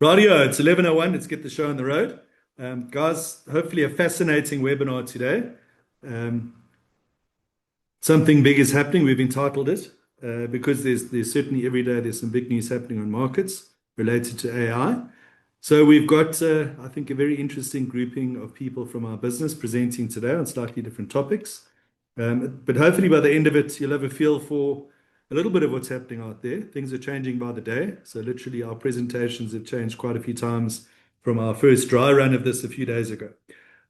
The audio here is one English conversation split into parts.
Radio, it's 11:01. Let's get the show on the road. Guys, hopefully a fascinating webinar today. Um, Something big is happening. We've entitled it because there's certainly every day there's some big news happening on markets related to AI. So we've got, I think, a very interesting grouping of people from our business presenting today on slightly different topics. But hopefully by the end of it, you'll have a feel for a little bit of what's happening out there. Things are changing by the day. So literally our presentations have changed quite a few times from our first dry run of this a few days ago.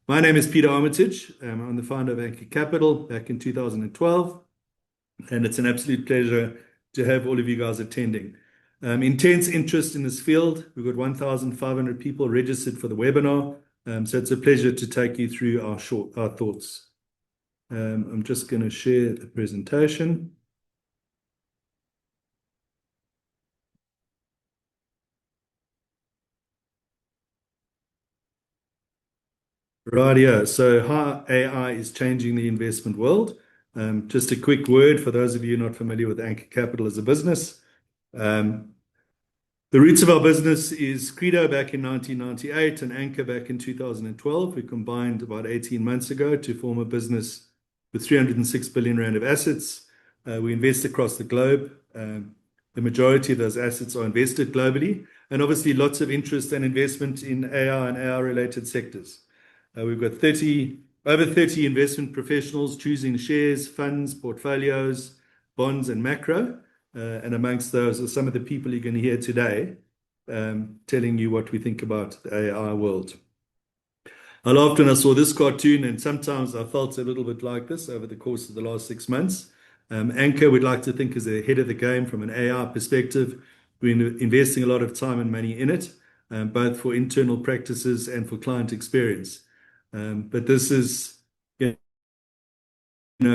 My name is Peter Armitage. I'm the founder of Anchor Capital back in 2012. And it's an absolute pleasure to have all of you guys attending. Intense interest in this field. We've got 1,500 people registered for the webinar. So it's a pleasure to take you through our thoughts. I'm just going to share the presentation. Rightio. So how AI is changing the investment world. Just a quick word for those of you not familiar with Anchor Capital as a business. The roots of our business is Credo back in 1998 and Anchor back in 2012. We combined about 18 months ago to form a business with 306 billion rand of assets. We invest across the globe. The majority of those assets are invested globally, and obviously lots of interest and investment in AI and AI-related sectors. We've got over 30 investment professionals choosing shares, funds, portfolios, bonds, and macro. And amongst those are some of the people you're going to hear today telling you what we think about the AI world. I laughed when I saw this cartoon, and sometimes I felt a little bit like this over the course of the last 6 months. Anchor, we'd like to think, is ahead of the game from an AI perspective. We're investing a lot of time and money in it, both for internal practices and for client experience. But this is, a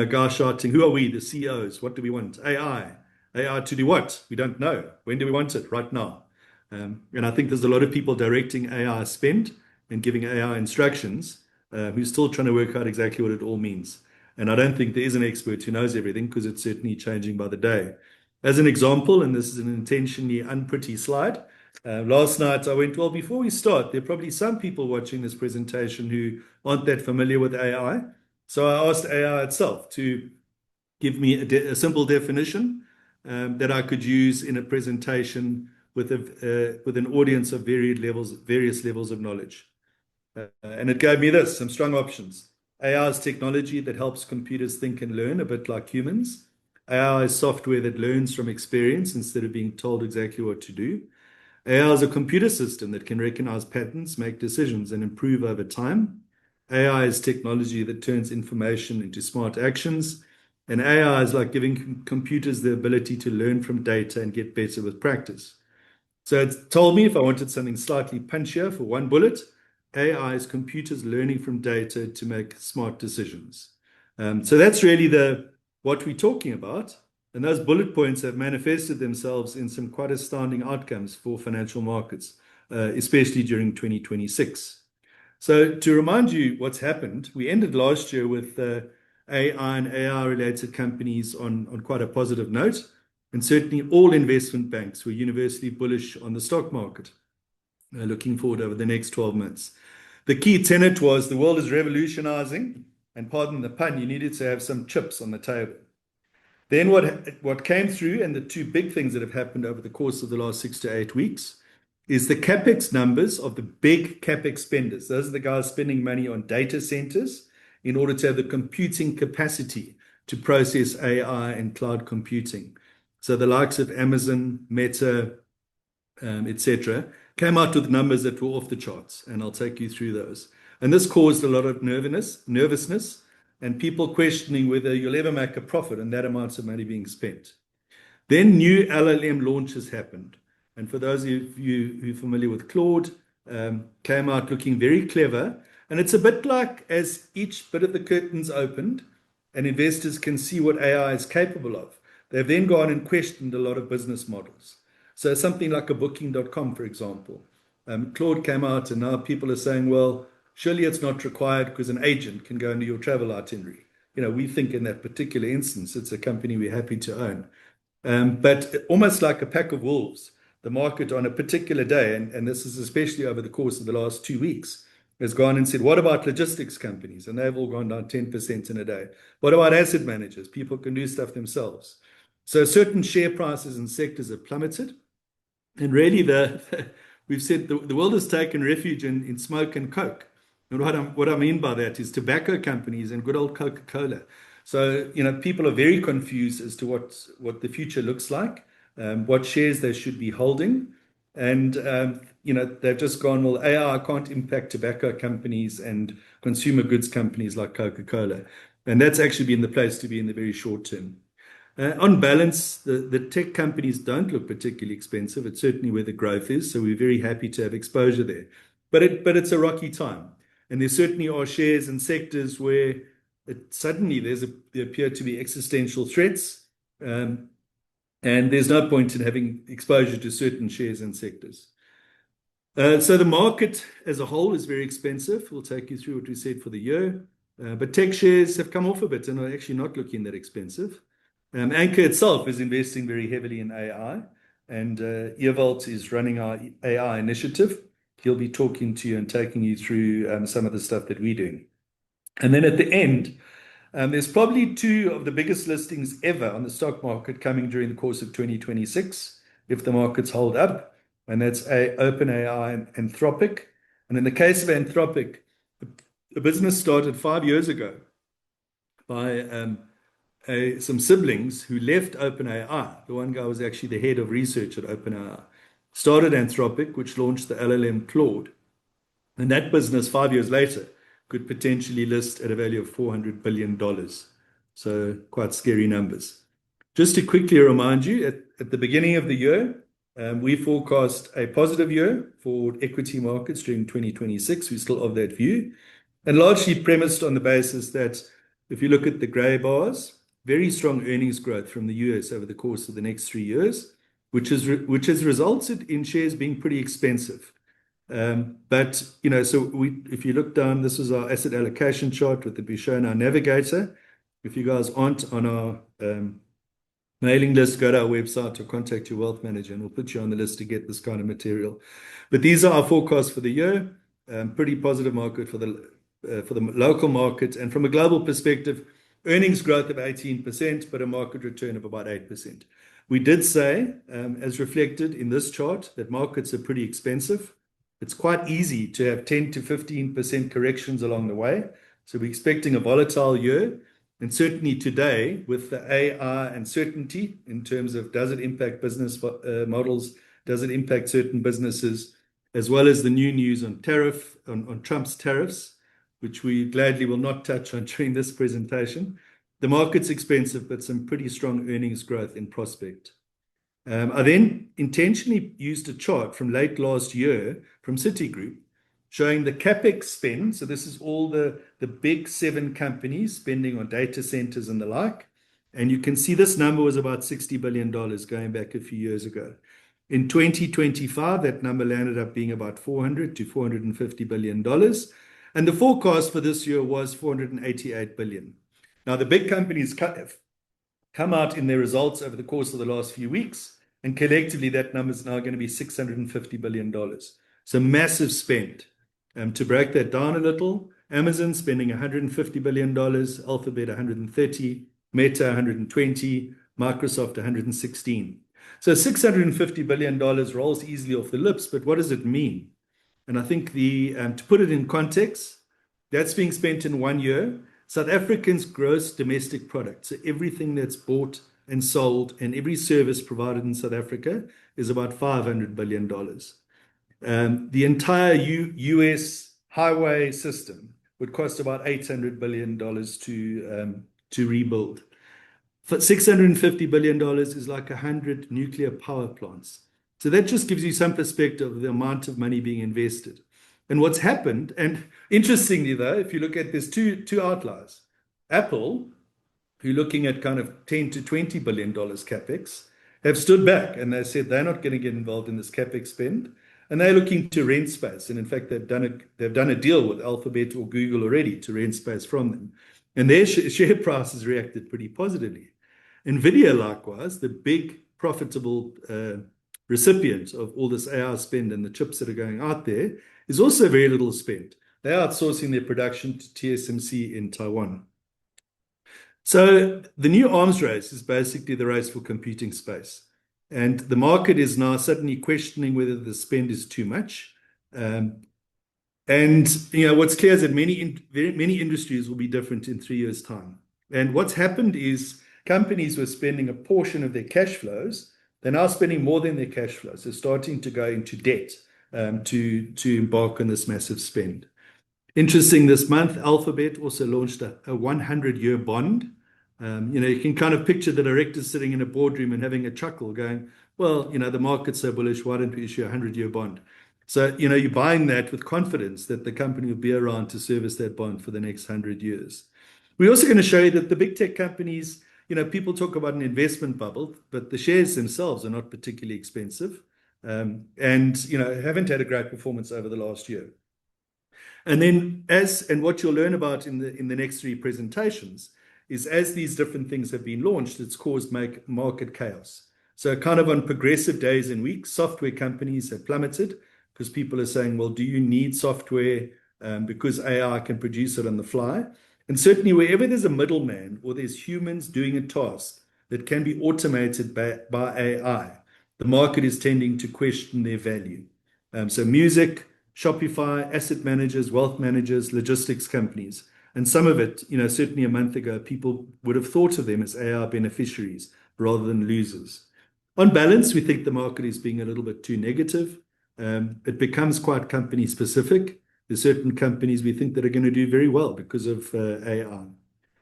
guy shouting, who are we, the CEOs? What do we want? AI. AI to do what? We don't know. When do we want it? Right now. And I think there's a lot of people directing AI spend and giving AI instructions who's still trying to work out exactly what it all means. And I don't think there is an expert who knows everything because it's certainly changing by the day. As an example, and this is an intentionally unpretty slide, last night I went, well, before we start, there are probably some people watching this presentation who aren't that familiar with AI. So I asked AI itself to give me a simple definition that I could use in a presentation with an audience of various levels of knowledge. And it gave me some strong options. AI is technology that helps computers think and learn a bit like humans. AI is software that learns from experience instead of being told exactly what to do. AI is a computer system that can recognize patterns, make decisions, and improve over time. AI is technology that turns information into smart actions. And AI is like giving computers the ability to learn from data and get better with practice. So it told me if I wanted something slightly punchier for one bullet, AI is computers learning from data to make smart decisions. So that's really what we're talking about. And those bullet points have manifested themselves in some quite astounding outcomes for financial markets, especially during 2026. So to remind you what's happened, we ended last year with AI and AI-related companies on quite a positive note. And certainly all investment banks were universally bullish on the stock market, looking forward over the next 12 months. The key tenet was the world is revolutionizing, and pardon the pun, you needed to have some chips on the table. Then what came through, and the two big things that have happened over the course of the last 6 to 8 weeks, is the capex numbers of the big capex spenders. Those are the guys spending money on data centers in order to have the computing capacity to process AI and cloud computing. So the likes of Amazon, Meta, etc., came out with numbers that were off the charts, and I'll take you through those. And this caused a lot of nervousness, and people questioning whether you'll ever make a profit on that amount of money being spent. Then new LLM launches happened. And for those of you who are familiar with Claude, came out looking very clever. And it's a bit like as each bit of the curtains opened and investors can see what AI is capable of, they've then gone and questioned a lot of business models. So something like a Booking.com, for example. Claude came out and now people are saying, well, surely it's not required because an agent can go into your travel itinerary. We think in that particular instance, it's a company we're happy to own. But almost like a pack of wolves, the market on a particular day, and this is especially over the course of the last 2 weeks, has gone and said, what about logistics companies? And they've all gone down 10% in a day. What about asset managers? People can do stuff themselves. So certain share prices and sectors have plummeted. And really, we've said the world has taken refuge in smoke and coke. And what I mean by that is tobacco companies and good old Coca-Cola. So, people are very confused as to what the future looks like, what shares they should be holding. And, they've just gone, well, AI can't impact tobacco companies and consumer goods companies like Coca-Cola. And that's actually been the place to be in the very short term. On balance, the tech companies don't look particularly expensive. It's certainly where the growth is. So we're very happy to have exposure there. But it's a rocky time. And there certainly are shares and sectors where suddenly there appear to be existential threats. And there's no point in having exposure to certain shares and sectors. So the market as a whole is very expensive. We'll take you through what we said for the year. But tech shares have come off a bit and are actually not looking that expensive. Anchor itself is investing very heavily in AI, and Ewald is running our AI initiative. He'll be talking to you and taking you through some of the stuff that we're doing. And then at the end, there's probably two of the biggest listings ever on the stock market coming during the course of 2026, if the markets hold up, and that's OpenAI and Anthropic. And in the case of Anthropic, the business started 5 years ago by some siblings who left OpenAI. The one guy was actually the head of research at OpenAI. Started Anthropic, which launched the LLM Claude. And that business, 5 years later, could potentially list at a value of $400 billion. So quite scary numbers. Just to quickly remind you, at the beginning of the year, we forecast a positive year for equity markets during 2026. We still have that view. And largely premised on the basis that if you look at the gray bars, very strong earnings growth from the US over the course of the next 3 years, which has resulted in shares being pretty expensive. But so if you look down, this is our asset allocation chart that we show in our navigator. If you guys aren't on our mailing list, go to our website or contact your wealth manager, and we'll put you on the list to get this kind of material. But these are our forecasts for the year. Pretty positive market for the local market, and from a global perspective, earnings growth of 18%, but a market return of about 8%. We did say, as reflected in this chart, that markets are pretty expensive. It's quite easy to have 10 to 15% corrections along the way. So we're expecting a volatile year. And certainly today, with the AI uncertainty in terms of does it impact business models, does it impact certain businesses, as well as the new news on Trump's tariffs, which we gladly will not touch on during this presentation. The market's expensive, but some pretty strong earnings growth in prospect. I then intentionally used a chart from late last year from Citigroup showing the CapEx spend. So this is all the big 7 companies spending on data centers and the like. And you can see this number was about $60 billion going back a few years ago. In 2025, that number landed up being about $400 to $450 billion. And the forecast for this year was $488 billion. Now, the big companies have come out in their results over the course of the last few weeks, and collectively that number is now going to be $650 billion. So massive spend. To break that down a little, Amazon spending $150 billion, Alphabet $130, Meta $120, Microsoft $116. So $650 billion rolls easily off the lips, but what does it mean? And I think to put it in context, that's being spent in 1 year. South Africans' gross domestic product, so everything that's bought and sold and every service provided in South Africa is about $500 billion. The entire US highway system would cost about $800 billion to rebuild. For $650 billion is like 100 nuclear power plants. So that just gives you some perspective of the amount of money being invested. And what's happened, and interestingly though, if you look at there's two outliers. Apple, who are looking at kind of $10 to $20 billion capex, have stood back and they said they're not going to get involved in this capex spend. And they're looking to rent space. And in fact, they've done a deal with Alphabet or Google already to rent space from them. And their share prices reacted pretty positively. Nvidia, likewise, the big profitable recipient of all this AI spend and the chips that are going out there is also very little spent. They're outsourcing their production to TSMC in Taiwan. So the new arms race is basically the race for computing space. And the market is now suddenly questioning whether the spend is too much. And what's clear is that many industries will be different in 3 years' time. And what's happened is companies were spending a portion of their cash flows. They're now spending more than their cash flows. They're starting to go into debt to embark on this massive spend. Interesting, this month, Alphabet also launched a 100-year bond. You can kind of picture the directors sitting in a boardroom and having a chuckle going, well, the market's so bullish, why don't we issue a 100-year bond? So, you're buying that with confidence that the company will be around to service that bond for the next 100 years. We're also going to show you that the big tech companies, people talk about an investment bubble, but the shares themselves are not particularly expensive and haven't had a great performance over the last year. And then what you'll learn about in the next 3 presentations is as these different things have been launched, it's caused market chaos. So kind of on progressive days and weeks, software companies have plummeted because people are saying, well, do you need software because AI can produce it on the fly? And certainly wherever there's a middleman or there's humans doing a task that can be automated by AI, the market is tending to question their value. So music, Shopify, asset managers, wealth managers, logistics companies. And some of it, certainly a month ago, people would have thought of them as AI beneficiaries rather than losers. On balance, we think the market is being a little bit too negative. It becomes quite company specific. There's certain companies we think that are going to do very well because of AI.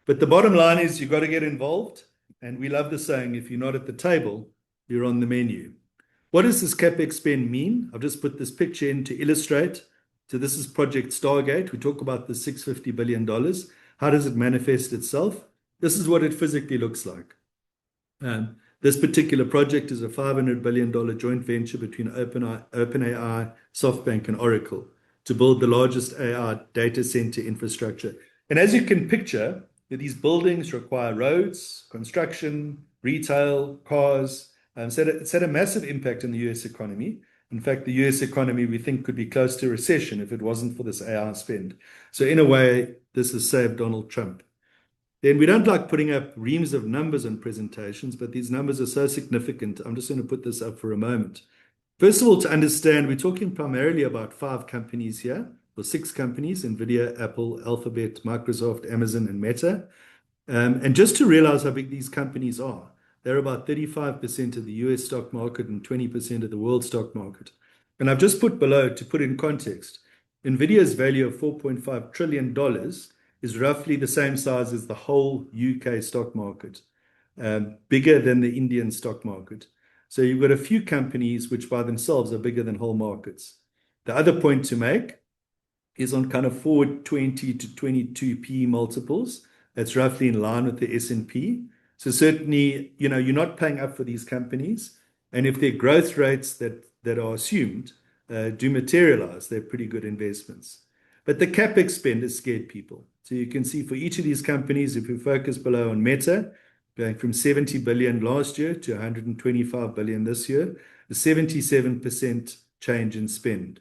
But the bottom line is you've got to get involved. And we love the saying, if you're not at the table, you're on the menu. What does this CapEx spend mean? I've just put this picture in to illustrate. So this is Project Stargate. We talk about the $650 billion. How does it manifest itself? This is what it physically looks like. This particular project is a $500 billion joint venture between OpenAI, SoftBank, and Oracle to build the largest AI data center infrastructure. And as you can picture, these buildings require roads, construction, retail, cars. So it's had a massive impact on the US economy. In fact, the US economy, we think, could be close to recession if it wasn't for this AI spend. So in a way, this has saved Donald Trump. Then we don't like putting up reams of numbers on presentations, but these numbers are so significant. I'm just going to put this up for a moment. First of all, to understand, we're talking primarily about 5 companies here, or 6 companies, NVIDIA, Apple, Alphabet, Microsoft, Amazon, and Meta. And just to realize how big these companies are, they're about 35% of the US stock market and 20% of the world stock market. And I've just put below, to put in context, NVIDIA's value of $4.5 trillion is roughly the same size as the whole UK stock market, bigger than the Indian stock market. So you've got a few companies which by themselves are bigger than whole markets. The other point to make is on kind of forward 20 to 22 P multiples. That's roughly in line with the S&P. So certainly, you're not paying up for these companies. And if their growth rates that are assumed do materialize, they're pretty good investments. But the CapEx spend has scared people. So you can see for each of these companies, if we focus below on Meta, going from 70 billion last year to 125 billion this year, a 77% change in spend.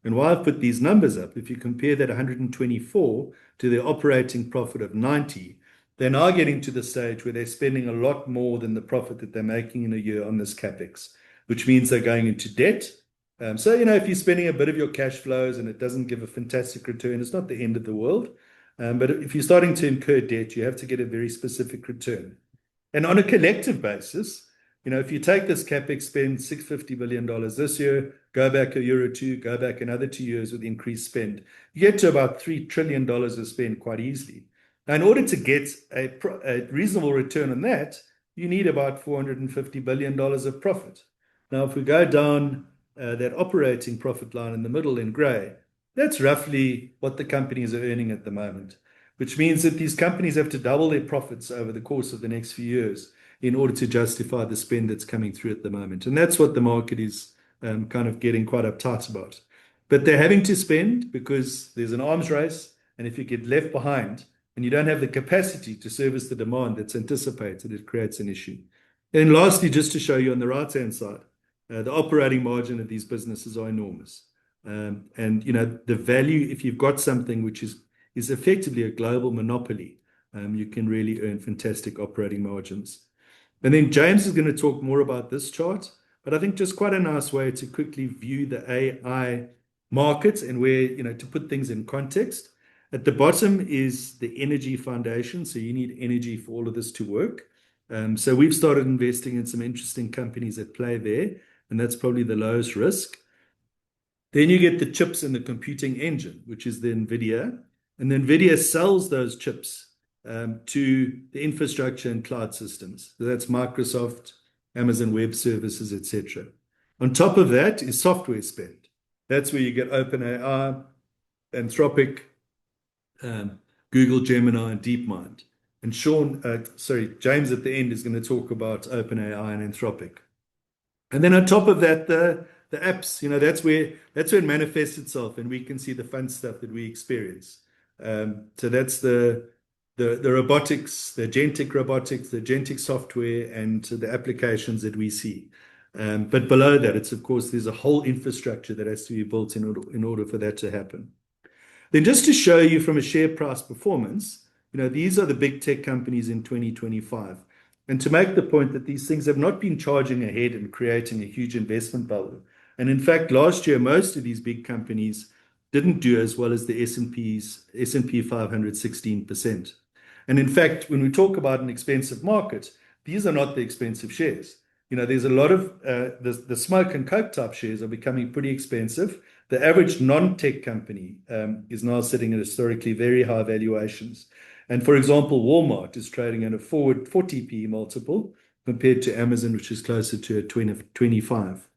And why I've put these numbers up, if you compare that 124 to their operating profit of 90, they're now getting to the stage where they're spending a lot more than the profit that they're making in a year on this CapEx, which means they're going into debt. So, if you're spending a bit of your cash flows and it doesn't give a fantastic return, it's not the end of the world. But if you're starting to incur debt, you have to get a very specific return. And on a collective basis, if you take this CapEx spend, $650 billion this year, go back a year or two, go back another 2 years with increased spend, you get to about $3 trillion of spend quite easily. Now, in order to get a reasonable return on that, you need about $450 billion of profit. Now, if we go down that operating profit line in the middle in gray, that's roughly what the companies are earning at the moment, which means that these companies have to double their profits over the course of the next few years in order to justify the spend that's coming through at the moment. And that's what the market is kind of getting quite uptight about. But they're having to spend because there's an arms race. And if you get left behind and you don't have the capacity to service the demand that's anticipated, it creates an issue. And lastly, just to show you on the right-hand side, The operating margin of these businesses are enormous. And the value, if you've got something which is effectively a global monopoly, you can really earn fantastic operating margins. And then James is going to talk more about this chart, but I think just quite a nice way to quickly view the AI market and where, to put things in context. At the bottom is the energy foundation. So you need energy for all of this to work. So we've started investing in some interesting companies that play there, and that's probably the lowest risk. Then you get the chips and the computing engine, which is the NVIDIA. And then NVIDIA sells those chips to the infrastructure and cloud systems. So that's Microsoft, Amazon Web Services, etc. On top of that is software spend. That's where you get OpenAI, Anthropic, Google Gemini, and DeepMind. And James at the end is going to talk about OpenAI and Anthropic. And then on top of that, the apps, that's where it manifests itself, and we can see the fun stuff that we experience. So that's the robotics, the agentic robotics, the agentic software, and the applications that we see. But below that, it's of course there's a whole infrastructure that has to be built in order for that to happen. Then just to show you from a share price performance, these are the big tech companies in 2025. And to make the point that these things have not been charging ahead and creating a huge investment bubble. And in fact, last year, most of these big companies didn't do as well as the S&P 500 16%. And in fact, when we talk about an expensive market, these are not the expensive shares. There's a lot of the smoke and coke type shares are becoming pretty expensive. The average non-tech company is now sitting at historically very high valuations. And for example, Walmart is trading at a forward 40p multiple compared to Amazon, which is closer to a 25.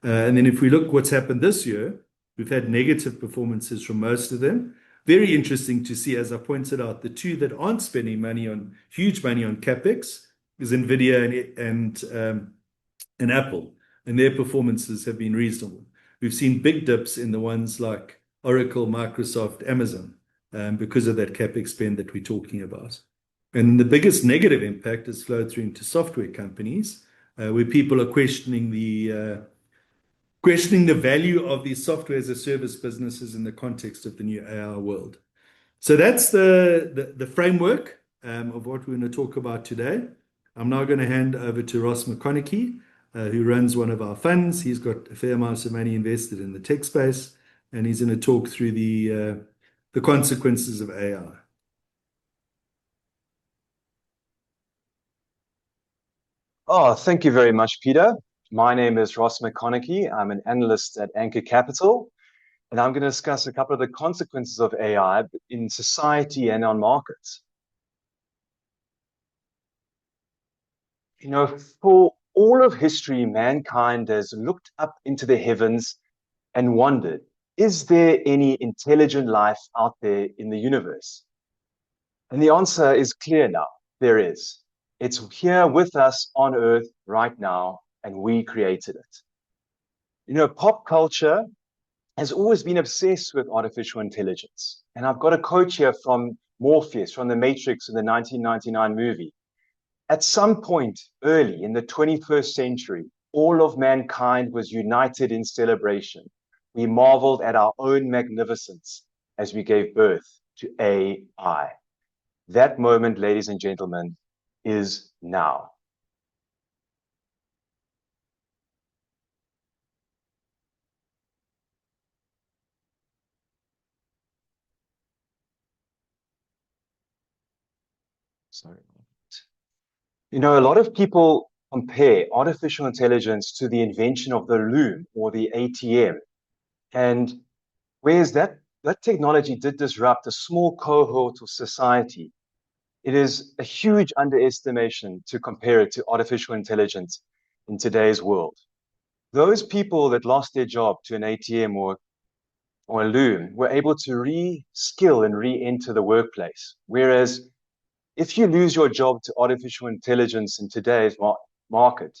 And then if we look what's happened this year, we've had negative performances from most of them. Very interesting to see, as I pointed out, the two that aren't spending huge money on CapEx is NVIDIA and Apple, and their performances have been reasonable. We've seen big dips in the ones like Oracle, Microsoft, Amazon, because of that CapEx spend that we're talking about. And the biggest negative impact has flowed through into software companies, where people are questioning the value of these software as a service businesses in the context of the new AI world. So that's the framework of what we're going to talk about today. I'm now going to hand over to Ross McConaughey, who runs one of our funds. He's got a fair amount of money invested in the tech space, and he's going to talk through the consequences of AI. Oh, thank you very much, Peter. My name is Ross McConaughey. I'm an analyst at Anchor Capital, and I'm going to discuss a couple of the consequences of AI in society and on markets. For all of history, mankind has looked up into the heavens and wondered, is there any intelligent life out there in the universe? And the answer is clear now. There is. It's here with us on Earth right now, and we created it. Pop culture has always been obsessed with artificial intelligence. And I've got a quote here from Morpheus, from The Matrix in the 1999 movie. At some point early in the 21st century, all of mankind was united in celebration. We marveled at our own magnificence as we gave birth to AI. That moment, ladies and gentlemen, is now. Sorry. A lot of people compare artificial intelligence to the invention of the loom or the ATM. And whereas that technology did disrupt a small cohort of society, it is a huge underestimation to compare it to artificial intelligence in today's world. Those people that lost their job to an ATM or a loom were able to re-skill and re-enter the workplace. Whereas if you lose your job to artificial intelligence in today's market,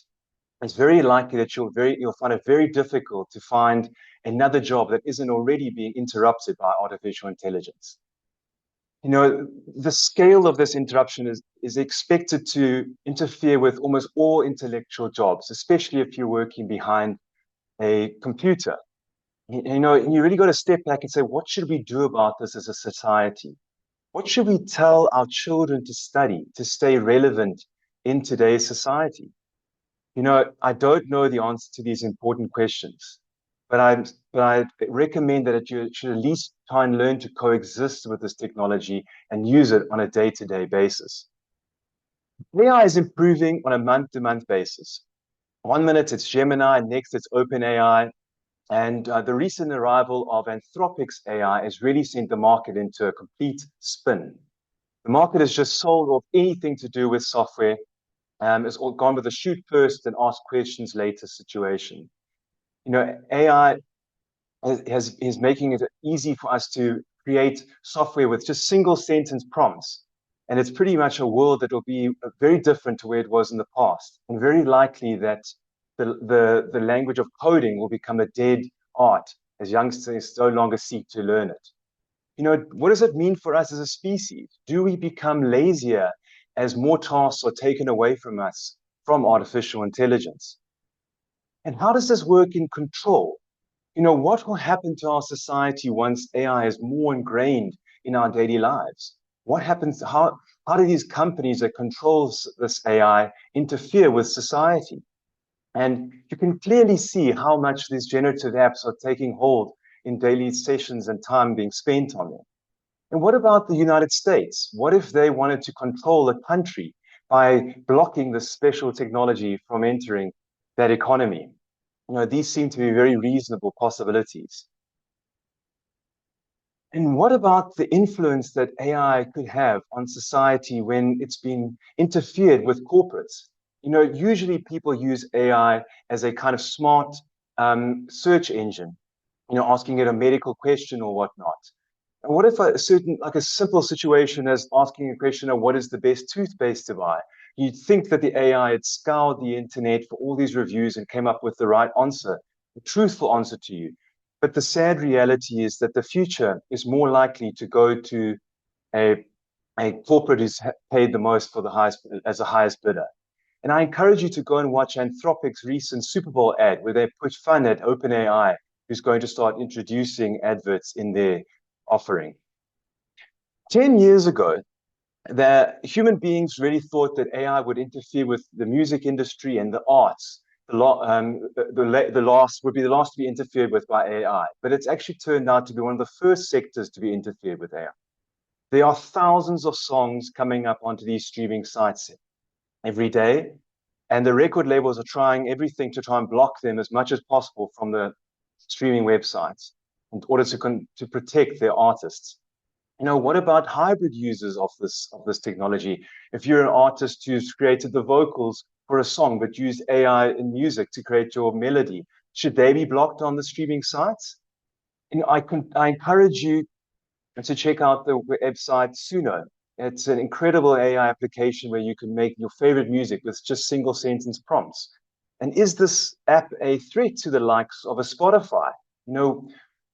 it's very likely that you'll find it very difficult to find another job that isn't already being interrupted by artificial intelligence. The scale of this interruption is expected to interfere with almost all intellectual jobs, especially if you're working behind a computer. You really got to step back and say, what should we do about this as a society? What should we tell our children to study to stay relevant in today's society? I don't know the answer to these important questions, but I recommend that you should at least try and learn to coexist with this technology and use it on a day-to-day basis. AI is improving on a month-to-month basis. 1 minute it's Gemini, next it's OpenAI, and the recent arrival of Anthropic's AI has really sent the market into a complete spin. The market has just sold off anything to do with software. It's all gone with a shoot first and ask questions later situation. AI is making it easy for us to create software with just single sentence prompts. And it's pretty much a world that will be very different to where it was in the past. And very likely that the language of coding will become a dead art as youngsters no longer seek to learn it. What does it mean for us as a species? Do we become lazier as more tasks are taken away from us from artificial intelligence? And how does this work in control? What will happen to our society once AI is more ingrained in our daily lives? What happens? How do these companies that control this AI interfere with society? And you can clearly see how much these generative apps are taking hold in daily sessions and time being spent on them. And what about the United States? What if they wanted to control a country by blocking this special technology from entering that economy? These seem to be very reasonable possibilities. And what about the influence that AI could have on society when it's been interfered with corporates? Usually people use AI as a kind of smart search engine, asking it a medical question or whatnot. And what if like a simple situation as asking a question of what is the best toothpaste to buy? You'd think that the AI had scoured the internet for all these reviews and came up with the right answer, the truthful answer to you. But the sad reality is that the future is more likely to go to a corporate who's paid the most for the highest bidder. And I encourage you to go and watch Anthropic's recent Super Bowl ad where they put fun at OpenAI, who's going to start introducing adverts in their offering. 10 years ago, the human beings really thought that AI would interfere with the music industry and the arts. The last would be the last to be interfered with by AI, but it's actually turned out to be one of the first sectors to be interfered with AI. There are thousands of songs coming up onto these streaming sites every day, and the record labels are trying everything to try and block them as much as possible from the streaming websites in order to protect their artists. What about hybrid users of this technology? If you're an artist who's created the vocals for a song but used AI in music to create your melody, should they be blocked on the streaming sites? I encourage you to check out the website Suno. It's an incredible AI application where you can make your favorite music with just single sentence prompts. And is this app a threat to the likes of a Spotify?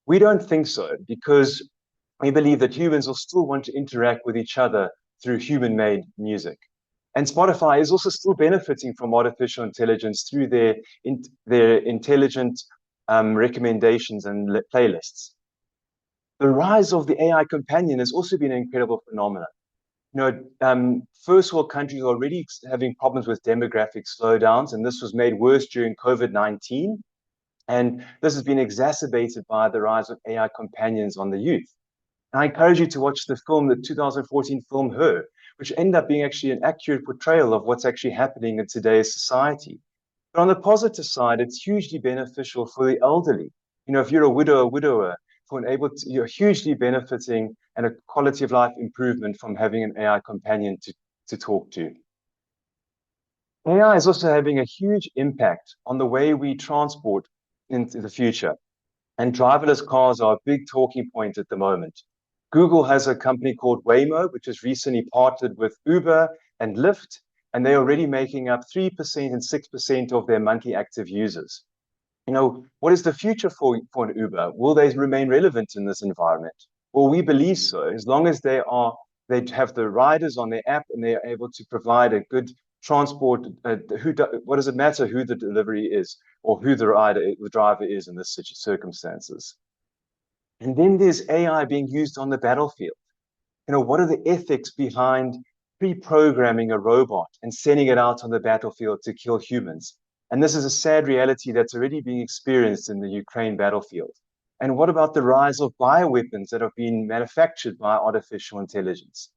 We don't think so, because we believe that humans will still want to interact with each other through human-made music. And Spotify is also still benefiting from artificial intelligence through their intelligent recommendations and playlists. The rise of the AI companion has also been an incredible phenomenon. First world countries are already having problems with demographic slowdowns, and this was made worse during COVID-19. And this has been exacerbated by the rise of AI companions on the youth. And I encourage you to watch the 2014 film Her, which ended up being actually an accurate portrayal of what's actually happening in today's society. But on the positive side, it's hugely beneficial for the elderly. If you're a widow or widower, you're hugely benefiting and a quality of life improvement from having an AI companion to talk to. AI is also having a huge impact on the way we transport into the future. And driverless cars are a big talking point at the moment. Google has a company called Waymo, which has recently partnered with Uber and Lyft, and they're already making up 3% and 6% of their monthly active users. What is the future for an Uber? Will they remain relevant in this environment? Well, we believe so. As long as they have the riders on their app and they are able to provide a good transport. What does it matter who the delivery is or who the driver is in this circumstances? And then there's AI being used on the battlefield. What are the ethics behind pre-programming a robot and sending it out on the battlefield to kill humans? And this is a sad reality that's already being experienced in the Ukraine battlefield. And what about the rise of bioweapons that have been manufactured by artificial intelligence?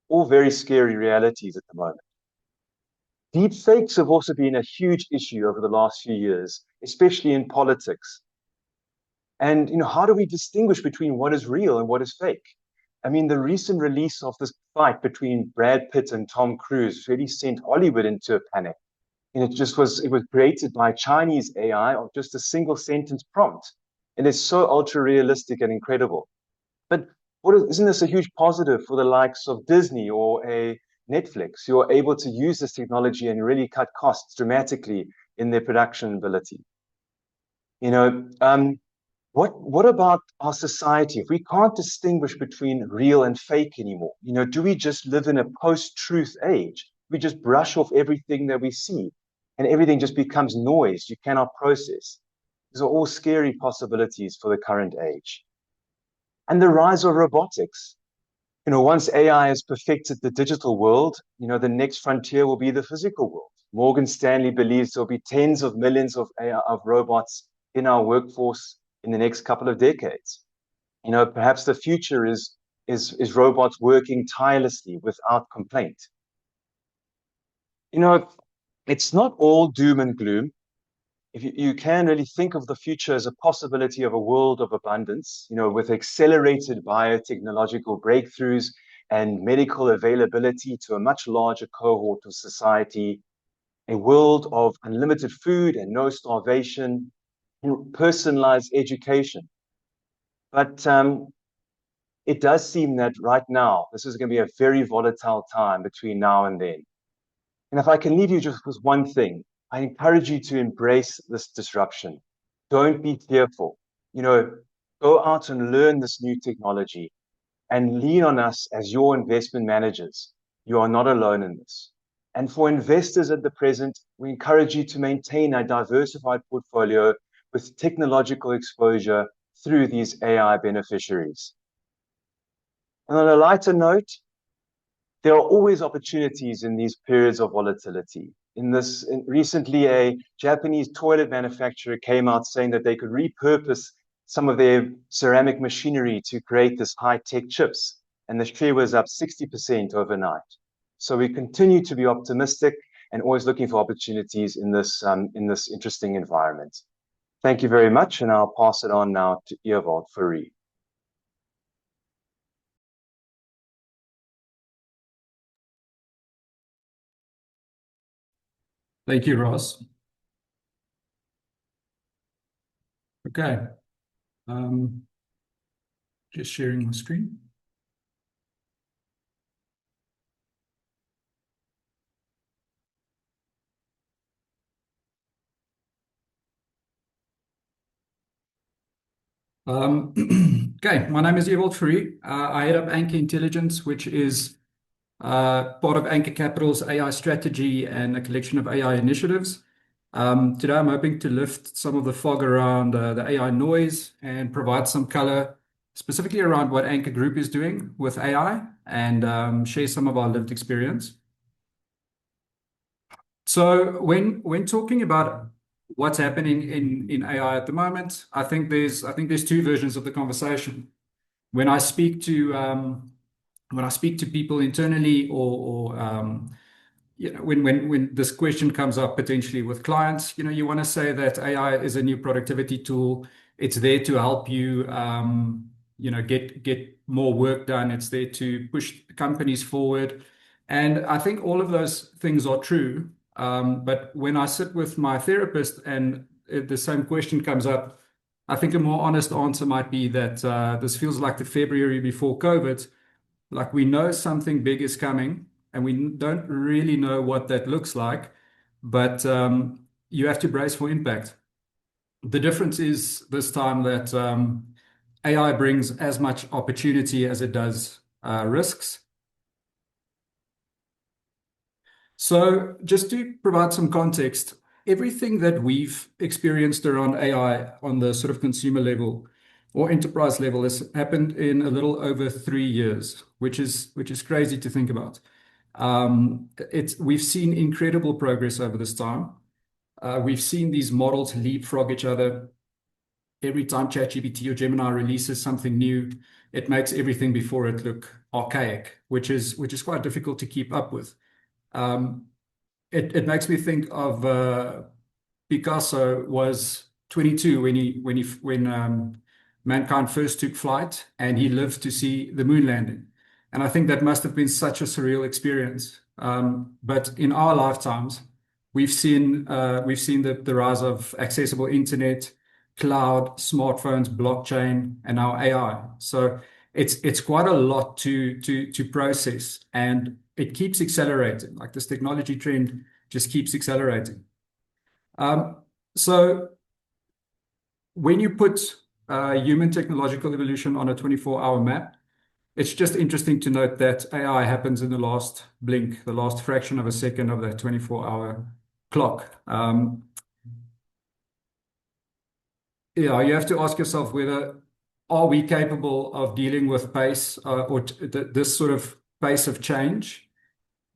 All very scary realities at the moment. Deep fakes have also been a huge issue over the last few years, especially in politics. And how do we distinguish between what is real and what is fake? I mean, the recent release of this fight between Brad Pitt and Tom Cruise really sent Hollywood into a panic. And it was created by Chinese AI of just a single sentence prompt. And it's so ultra realistic and incredible. But isn't this a huge positive for the likes of Disney or a Netflix? You're able to use this technology and really cut costs dramatically in their production ability. What about our society? If we can't distinguish between real and fake anymore, do we just live in a post-truth age? We just brush off everything that we see and everything just becomes noise you cannot process. These are all scary possibilities for the current age. And the rise of robotics. Once AI has perfected the digital world, the next frontier will be the physical world. Morgan Stanley believes there'll be tens of millions of robots in our workforce in the next couple of decades. Perhaps the future is robots working tirelessly without complaint. It's not all doom and gloom. If you can really think of the future as a possibility of a world of abundance, with accelerated biotechnological breakthroughs and medical availability to a much larger cohort of society, a world of unlimited food and no starvation, personalized education. But it does seem that right now, this is going to be a very volatile time between now and then. And if I can leave you just with one thing, I encourage you to embrace this disruption. Don't be fearful. Go out and learn this new technology and lean on us as your investment managers. You are not alone in this. And for investors at the present, we encourage you to maintain a diversified portfolio with technological exposure through these AI beneficiaries. And on a lighter note, there are always opportunities in these periods of volatility. Recently, a Japanese toilet manufacturer came out saying that they could repurpose some of their ceramic machinery to create this high-tech chips, and the share was up 60% overnight. So we continue to be optimistic and always looking for opportunities in this interesting environment. Thank you very much, and I'll pass it on now to Ewald Fourie. Thank you, Ross. Okay. Just sharing my screen. Okay, my name is Ewald Fourie. I head up Anchor Intelligence, which is part of Anchor Capital's AI strategy and a collection of AI initiatives. Today, I'm hoping to lift some of the fog around the AI noise and provide some color specifically around what Anchor Group is doing with AI and share some of our lived experience. So when talking about what's happening in AI at the moment, I think there's two versions of the conversation. When I speak to people internally or when this question comes up potentially with clients, you want to say that AI is a new productivity tool. It's there to help you, get more work done. It's there to push companies forward. And I think all of those things are true. But when I sit with my therapist and the same question comes up, I think a more honest answer might be that this feels like the February before COVID. Like we know something big is coming and we don't really know what that looks like, but you have to brace for impact. The difference is this time that AI brings as much opportunity as it does risks. So just to provide some context, everything that we've experienced around AI on the sort of consumer level or enterprise level has happened in a little over 3 years, which is crazy to think about. We've seen incredible progress over this time. We've seen these models leapfrog each other. Every time ChatGPT or Gemini releases something new, it makes everything before it look archaic, which is quite difficult to keep up with. It makes me think of Picasso was 22 when mankind first took flight, and he lived to see the moon landing. And I think that must have been such a surreal experience. But in our lifetimes, we've seen the rise of accessible internet, cloud, smartphones, blockchain, and now AI. So it's quite a lot to process, and it keeps accelerating. Like, this technology trend just keeps accelerating. So when you put human technological evolution on a 24-hour map, it's just interesting to note that AI happens in the last blink, the last fraction of a second of that 24-hour clock. Yeah, you have to ask yourself whether are we capable of dealing with pace or this sort of pace of change,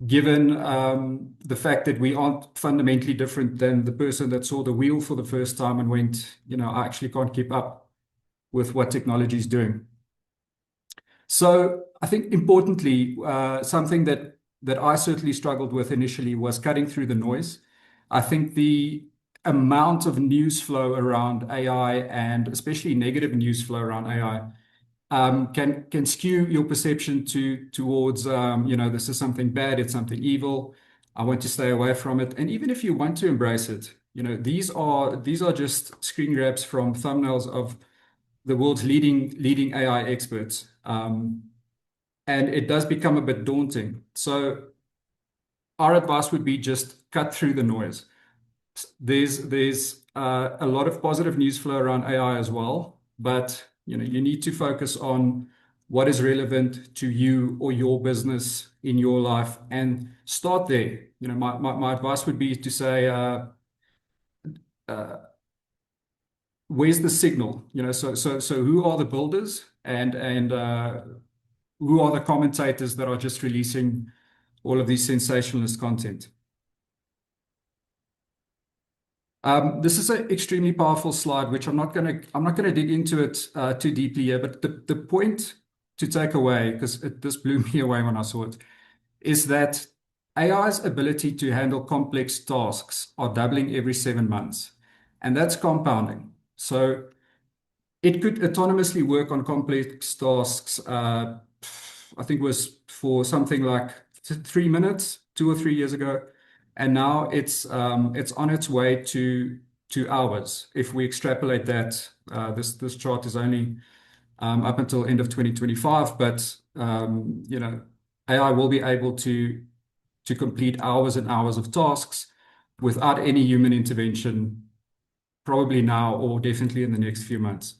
given the fact that we aren't fundamentally different than the person that saw the wheel for the first time and went, I actually can't keep up with what technology is doing. So I think importantly, something that I certainly struggled with initially was cutting through the noise. I think the amount of news flow around AI, and especially negative news flow around AI, can skew your perception towards this is something bad, it's something evil, I want to stay away from it. And even if you want to embrace it, these are just screen grabs from thumbnails of the world's leading AI experts, and it does become a bit daunting. So our advice would be just cut through the noise. There's a lot of positive news flow around AI as well, but you need to focus on what is relevant to you or your business in your life and start there. My advice would be to say, where's the signal? So who are the builders, and who are the commentators that are just releasing all of these sensationalist content? This is an extremely powerful slide, which I'm not gonna dig into it too deeply here, but the point to take away, because this blew me away when I saw it, is that AI's ability to handle complex tasks are doubling every 7 months, and that's compounding. So it could autonomously work on complex tasks. I think it was for something like 3 minutes 2 or 3 years ago. And now it's on its way to hours. If we extrapolate that, this chart is only up until end of 2025, but AI will be able to complete hours and hours of tasks without any human intervention, probably now or definitely in the next few months.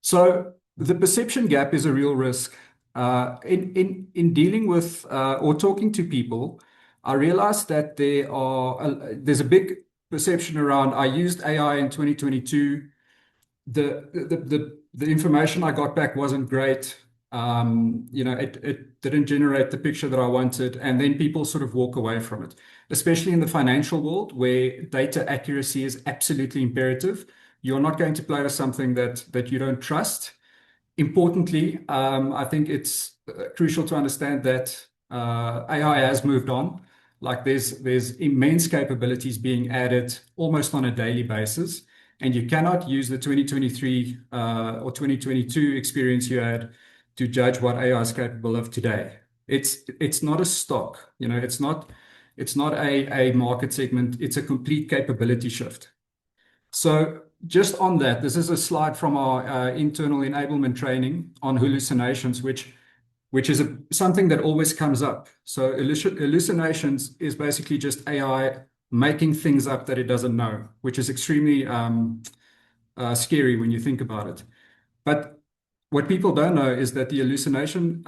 So the perception gap is a real risk. In dealing with or talking to people, I realized that there's a big perception around, I used AI in 2022. The information I got back wasn't great. It didn't generate the picture that I wanted, and then people sort of walk away from it, especially in the financial world where data accuracy is absolutely imperative. You're not going to play with something that you don't trust. Importantly, I think it's crucial to understand that AI has moved on. Like, there's immense capabilities being added almost on a daily basis, and you cannot use the 2023 or 2022 experience you had to judge what AI is capable of today. It's not a stock, it's not a market segment. It's a complete capability shift. So just on that, this is a slide from our internal enablement training on hallucinations, which is something that always comes up. So hallucinations is basically just AI making things up that it doesn't know, which is extremely scary when you think about it. But what people don't know is that the hallucination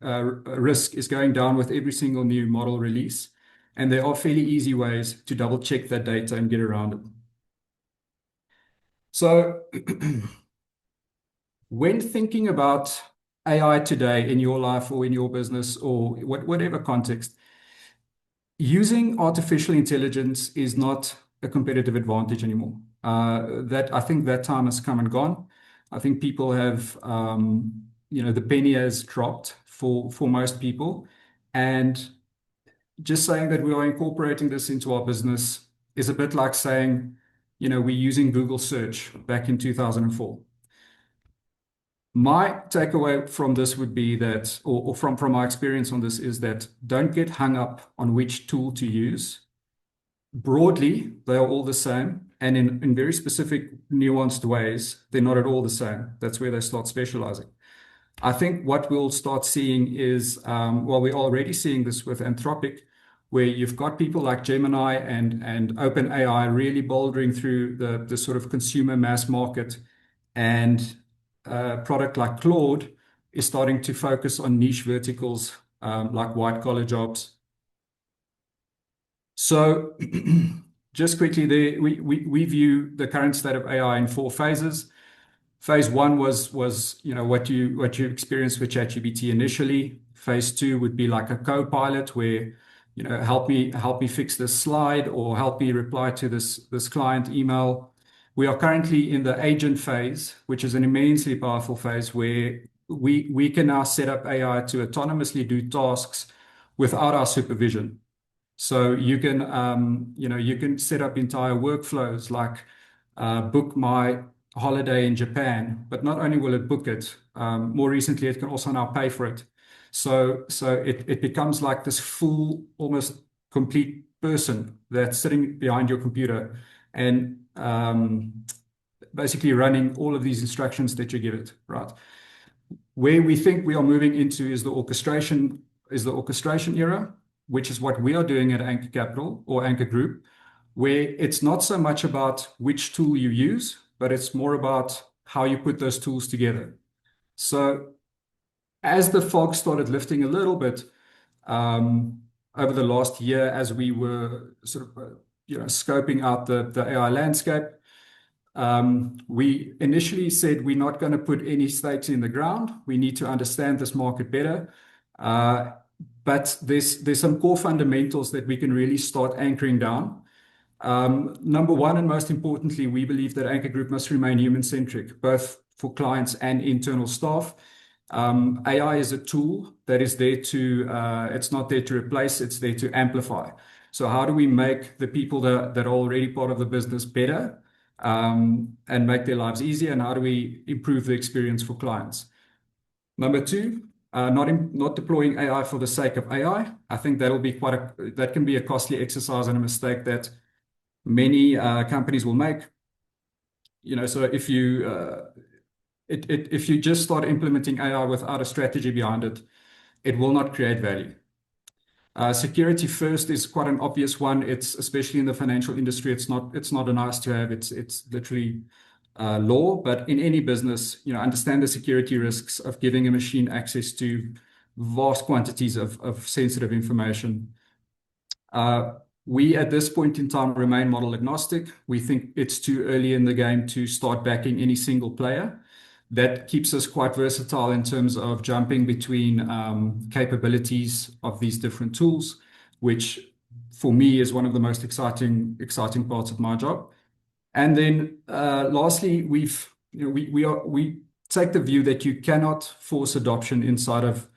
risk is going down with every single new model release. And there are fairly easy ways to double check that data and get around it. So when thinking about AI today in your life or in your business or whatever context, using artificial intelligence is not a competitive advantage anymore. I think that time has come and gone. I think people have, the penny has dropped for most people. And just saying that we are incorporating this into our business is a bit like saying, we're using Google search back in 2004. My takeaway from this would be that, or from my experience on this, is that don't get hung up on which tool to use. Broadly, they are all the same. And in very specific, nuanced ways, they're not at all the same. That's where they start specializing. I think what we'll start seeing is, we're already seeing this with Anthropic, where you've got people like Gemini and OpenAI really bouldering through the sort of consumer mass market, and a product like Claude is starting to focus on niche verticals like white collar jobs. So just quickly there, we view the current state of AI in 4 phases. Phase 1 was what you experienced with ChatGPT initially. Phase 2 would be like a co-pilot where help me fix this slide, or help me reply to this client email. We are currently in the agent phase, which is an immensely powerful phase where we can now set up AI to autonomously do tasks without our supervision. So you can set up entire workflows like book my holiday in Japan, but not only will it book it, more recently it can also now pay for it. So it becomes like this full, almost complete person that's sitting behind your computer and basically running all of these instructions that you give it, right? Where we think we are moving into is the orchestration era, which is what we are doing at Anchor Capital or Anchor Group, where it's not so much about which tool you use, but it's more about how you put those tools together. So as the fog started lifting a little bit over the last year, as we were sort of scoping out the AI landscape, we initially said we're not going to put any stakes in the ground. We need to understand this market better. But there's some core fundamentals that we can really start anchoring down. Number one, and most importantly, we believe that Anchor Group must remain human-centric, both for clients and internal staff. AI is a tool that is there it's not there to replace, it's there to amplify. So how do we make the people that are already part of the business better and make their lives easier? And how do we improve the experience for clients? Number two, not deploying AI for the sake of AI. I think that can be a costly exercise and a mistake that many companies will make. So if you just start implementing AI without a strategy behind it, it will not create value. Security first is quite an obvious one. It's especially in the financial industry. It's not a nice to have. It's literally law. But in any business, understand the security risks of giving a machine access to vast quantities of sensitive information. We, at this point in time, remain model agnostic. We think it's too early in the game to start backing any single player. That keeps us quite versatile in terms of jumping between capabilities of these different tools, which for me is one of the most exciting parts of my job. And then lastly, we take the view that you cannot force adoption inside of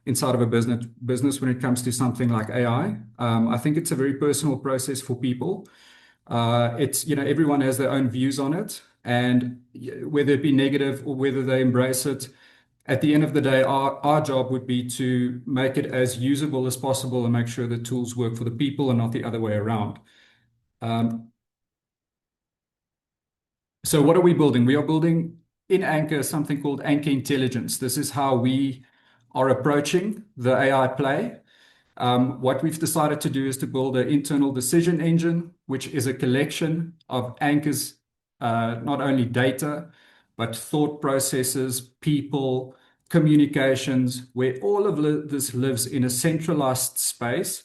a business when it comes to something like AI. I think it's a very personal process for people. Everyone has their own views on it, and whether it be negative or whether they embrace it, at the end of the day, our job would be to make it as usable as possible and make sure the tools work for the people and not the other way around. So what are we building? We are building in Anchor something called Anchor Intelligence. This is how we are approaching the AI play. What we've decided to do is to build an internal decision engine, which is a collection of Anchor's not only data, but thought processes, people, communications, where all of this lives in a centralized space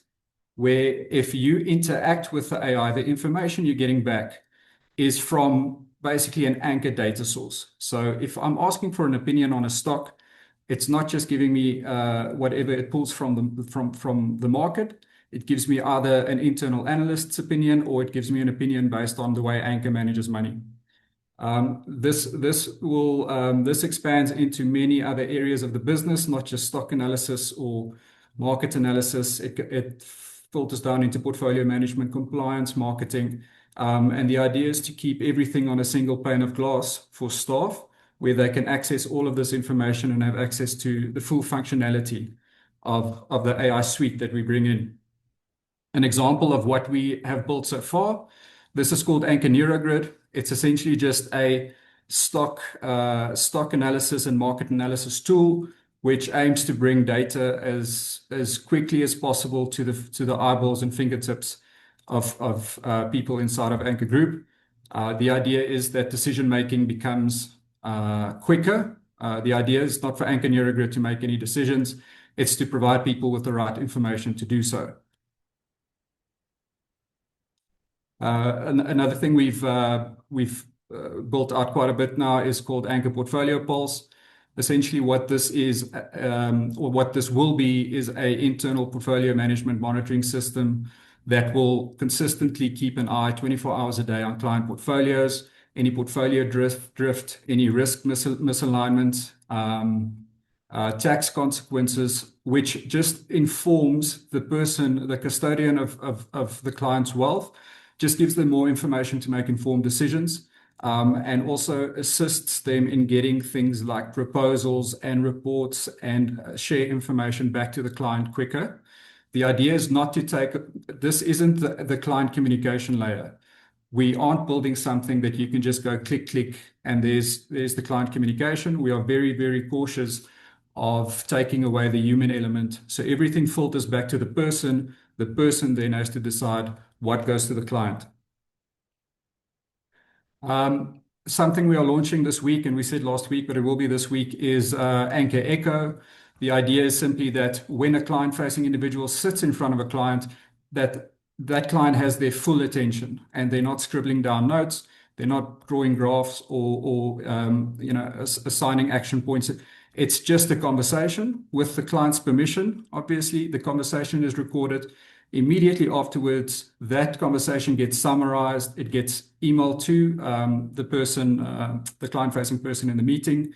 where if you interact with the AI, the information you're getting back is from basically an anchor data source. So if I'm asking for an opinion on a stock, it's not just giving me whatever it pulls from the market. It gives me either an internal analyst's opinion or it gives me an opinion based on the way Anchor manages money. This expands into many other areas of the business, not just stock analysis or market analysis. It filters down into portfolio management, compliance, marketing. And the idea is to keep everything on a single pane of glass for staff, where they can access all of this information and have access to the full functionality of the AI suite that we bring in. An example of what we have built so far, this is called Anchor NeuroGrid. It's essentially just a stock analysis and market analysis tool, which aims to bring data as quickly as possible to the eyeballs and fingertips of people inside of Anchor Group. The idea is that decision making becomes quicker. The idea is not for Anchor NeuroGrid to make any decisions. It's to provide people with the right information to do so. Another thing we've built out quite a bit now is called Anchor Portfolio Pulse. Essentially, what this is, or what this will be, is an internal portfolio management monitoring system that will consistently keep an eye 24 hours a day on client portfolios, any portfolio drift, any risk misalignment, tax consequences, which just informs the person, the custodian of the client's wealth, just gives them more information to make informed decisions, and also assists them in getting things like proposals and reports and share information back to the client quicker. The idea is not to take, this isn't the client communication layer. We aren't building something that you can just go click, click, and there's the client communication. We are very, very cautious of taking away the human element. So everything filters back to the person. The person then has to decide what goes to the client. Something we are launching this week, and we said last week, but it will be this week, is Anchor Echo. The idea is simply that when a client-facing individual sits in front of a client, that client has their full attention and they're not scribbling down notes, they're not drawing graphs or assigning action points. It's just a conversation with the client's permission. Obviously, the conversation is recorded. Immediately afterwards, that conversation gets summarized. It gets emailed to the client-facing person in the meeting.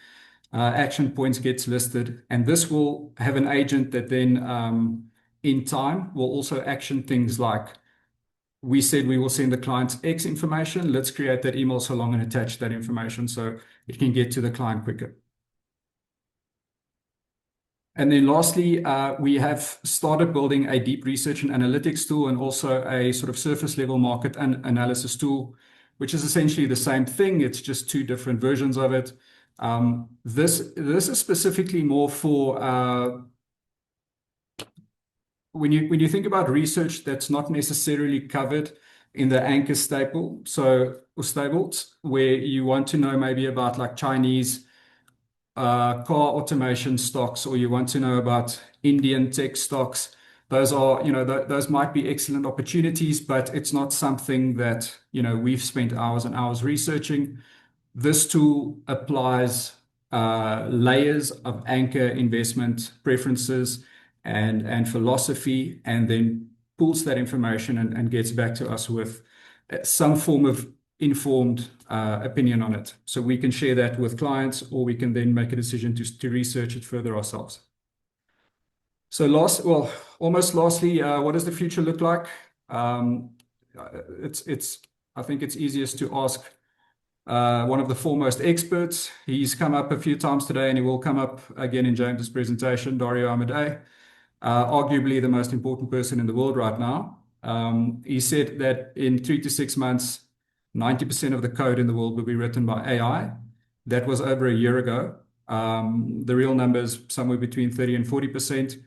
Action points gets listed, and this will have an agent that then, in time, will also action things like, we said we will send the client X information. Let's create that email so long and attach that information so it can get to the client quicker. And then lastly, we have started building a deep research and analytics tool and also a sort of surface level market analysis tool, which is essentially the same thing. It's just two different versions of it. This is specifically more for when you think about research that's not necessarily covered in the Anchor staples, where you want to know maybe about like Chinese car automation stocks, or you want to know about Indian tech stocks. Those are, those might be excellent opportunities, but it's not something that, we've spent hours and hours researching. This tool applies layers of Anchor investment preferences and philosophy, and then pulls that information and gets back to us with some form of informed opinion on it. So we can share that with clients, or we can then make a decision to research it further ourselves. So almost lastly, what does the future look like? I think it's easiest to ask one of the foremost experts. He's come up a few times today, and he will come up again in James's presentation, Dario Amodei, arguably the most important person in the world right now. He said that in 3 to 6 months, 90% of the code in the world will be written by AI. That was over a year ago. The real number is somewhere between 30 and 40%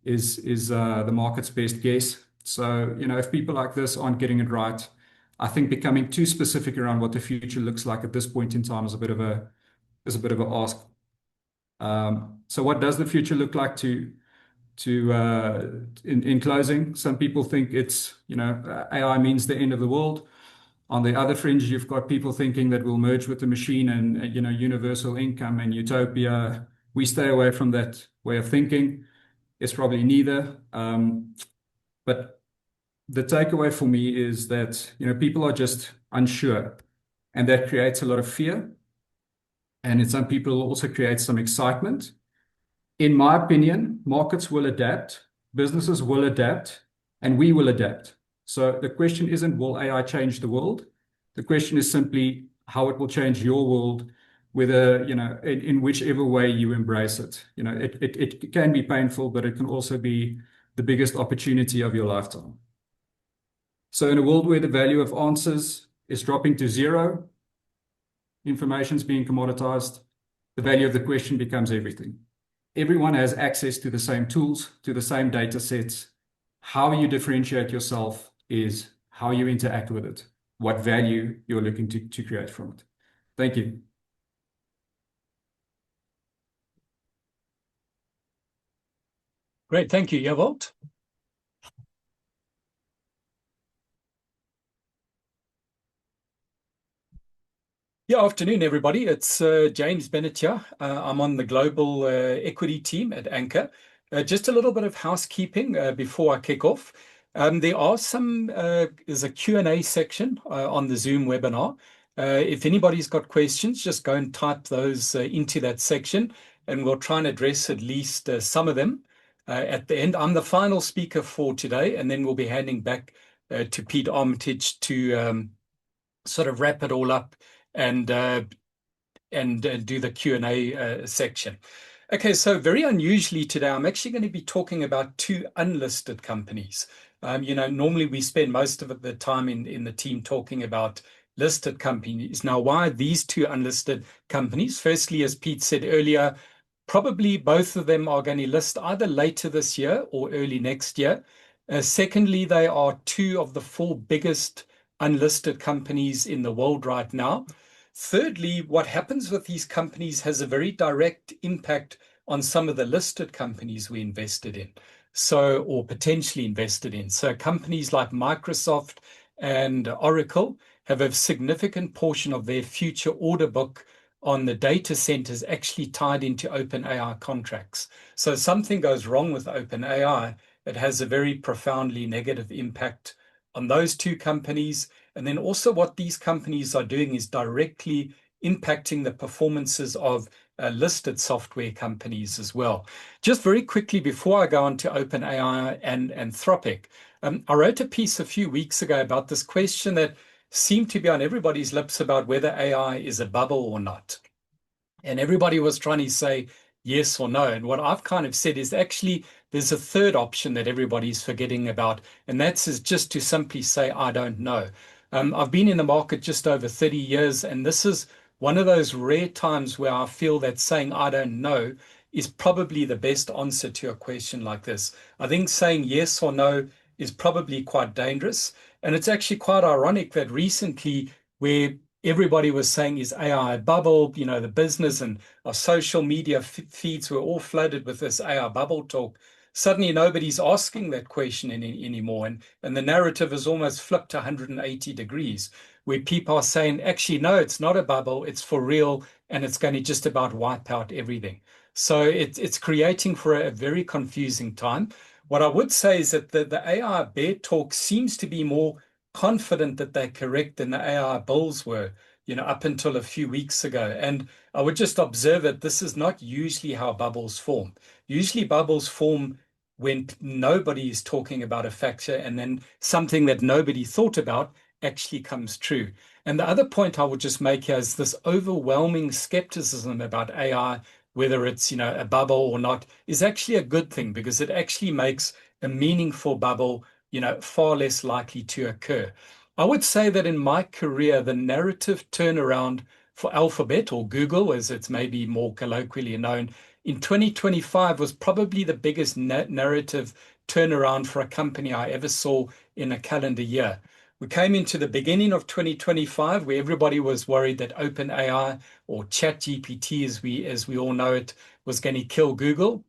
is the market's best guess. So, if people like this aren't getting it right, I think becoming too specific around what the future looks like at this point in time is a bit of a ask. So what does the future look like in closing? Some people think it's, AI means the end of the world. On the other fringe, you've got people thinking that we'll merge with the machine and, universal income and utopia. We stay away from that way of thinking. It's probably neither. But the takeaway for me is that, people are just unsure, and that creates a lot of fear. And in some people also creates some excitement. In my opinion, markets will adapt, businesses will adapt, and we will adapt. So the question isn't, will AI change the world? The question is simply how it will change your world, whether, in whichever way you embrace it. It can be painful, but it can also be the biggest opportunity of your lifetime. So in a world where the value of answers is dropping to zero, information is being commoditized, the value of the question becomes everything. Everyone has access to the same tools, to the same data sets. How you differentiate yourself is how you interact with it, what value you're looking to create from it. Thank you. Great, thank you, Ewout. Yeah, afternoon, everybody. It's James Bennett here. I'm on the global equity team at Anchor. Just a little bit of housekeeping before I kick off. There's a Q&A section on the Zoom webinar. If anybody's got questions, just go and type those into that section, and we'll try and address at least some of them at the end. I'm the final speaker for today, and then we'll be handing back to Pete Armitage to sort of wrap it all up and do the Q&A section. Okay, so very unusually today, I'm actually going to be talking about two unlisted companies. Normally we spend most of the time in the team talking about listed companies. Now, why these two unlisted companies? Firstly, as Pete said earlier, probably both of them are going to list either later this year or early next year. Secondly, they are two of the four biggest unlisted companies in the world right now. Thirdly, what happens with these companies has a very direct impact on some of the listed companies we invested in, or potentially invested in. So companies like Microsoft and Oracle have a significant portion of their future order book on the data centers actually tied into OpenAI contracts. So if something goes wrong with OpenAI, it has a very profoundly negative impact on those two companies. And then also what these companies are doing is directly impacting the performances of listed software companies as well. Just very quickly before I go on to OpenAI and Anthropic, I wrote a piece a few weeks ago about this question that seemed to be on everybody's lips about whether AI is a bubble or not. And everybody was trying to say yes or no. And what I've kind of said is actually there's a third option that everybody's forgetting about, and that's just to simply say, I don't know. I've been in the market just over 30 years, and this is one of those rare times where I feel that saying I don't know is probably the best answer to a question like this. I think saying yes or no is probably quite dangerous. And it's actually quite ironic that recently, where everybody was saying, is AI a bubble? The business and our social media feeds were all flooded with this AI bubble talk. Suddenly nobody's asking that question anymore. And the narrative has almost flipped 180 degrees, where people are saying, actually, no, it's not a bubble, it's for real, and it's going to just about wipe out everything. So it's creating for a very confusing time. What I would say is that the AI bear talk seems to be more confident that they're correct than the AI bulls were, up until a few weeks ago. And I would just observe that this is not usually how bubbles form. Usually bubbles form when nobody is talking about a factor, and then something that nobody thought about actually comes true. And the other point I would just make here is this overwhelming skepticism about AI, whether it's a bubble or not, is actually a good thing, because it actually makes a meaningful bubble far less likely to occur. I would say that in my career, the narrative turnaround for Alphabet, or Google as it's maybe more colloquially known, in 2025 was probably the biggest narrative turnaround for a company I ever saw in a calendar year. We came into the beginning of 2025 where everybody was worried that OpenAI, or ChatGPT as we all know it, was going to kill Google.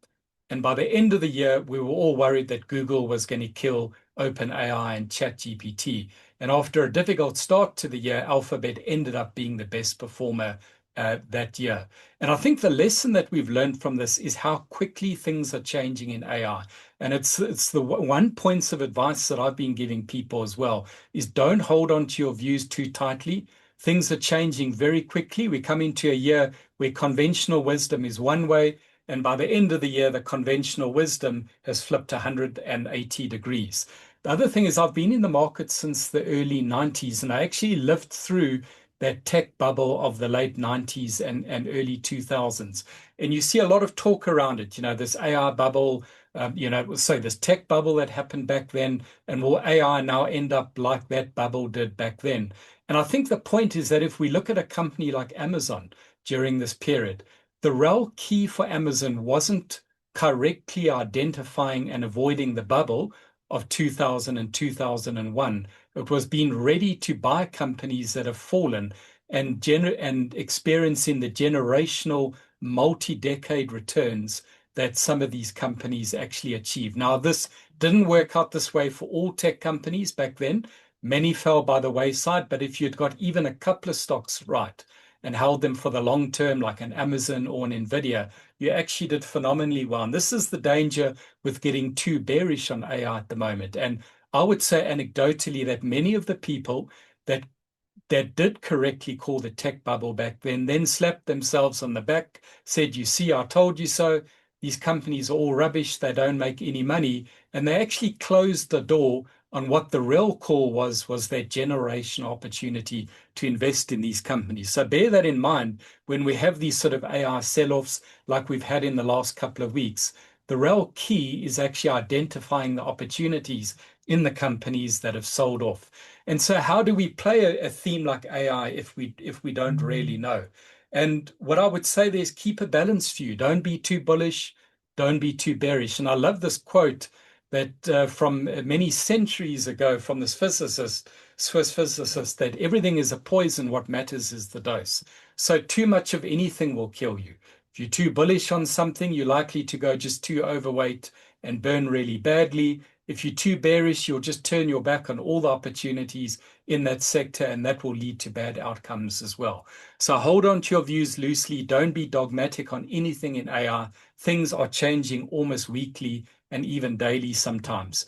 And by the end of the year, we were all worried that Google was going to kill OpenAI and ChatGPT. And after a difficult start to the year, Alphabet ended up being the best performer that year. And I think the lesson that we've learned from this is how quickly things are changing in AI. And it's the one points of advice that I've been giving people as well, is don't hold on to your views too tightly. Things are changing very quickly. We come into a year where conventional wisdom is one way, and by the end of the year, the conventional wisdom has flipped 180 degrees. The other thing is I've been in the market since the early 90s, and I actually lived through that tech bubble of the late 90s and early 2000s. And you see a lot of talk around it, this AI bubble, so this tech bubble that happened back then, and will AI now end up like that bubble did back then? And I think the point is that if we look at a company like Amazon during this period, the real key for Amazon wasn't correctly identifying and avoiding the bubble of 2000 and 2001. It was being ready to buy companies that have fallen and experiencing the generational multi-decade returns that some of these companies actually achieve. Now, this didn't work out this way for all tech companies back then. Many fell by the wayside, but if you'd got even a couple of stocks right and held them for the long term, like an Amazon or an Nvidia, you actually did phenomenally well. And this is the danger with getting too bearish on AI at the moment. And I would say anecdotally that many of the people that did correctly call the tech bubble back then slapped themselves on the back, said, you see, I told you so. These companies are all rubbish. They don't make any money. And they actually closed the door on what the real call was their generational opportunity to invest in these companies. So bear that in mind when we have these sort of AI sell-offs like we've had in the last couple of weeks. The real key is actually identifying the opportunities in the companies that have sold off. And so how do we play a theme like AI if we don't really know? And what I would say there is keep a balanced view. Don't be too bullish. Don't be too bearish. And I love this quote that from many centuries ago from this Swiss physicist, that everything is a poison. What matters is the dose. So too much of anything will kill you. If you're too bullish on something, you're likely to go just too overweight and burn really badly. If you're too bearish, you'll just turn your back on all the opportunities in that sector, and that will lead to bad outcomes as well. So hold on to your views loosely. Don't be dogmatic on anything in AI. Things are changing almost weekly and even daily sometimes.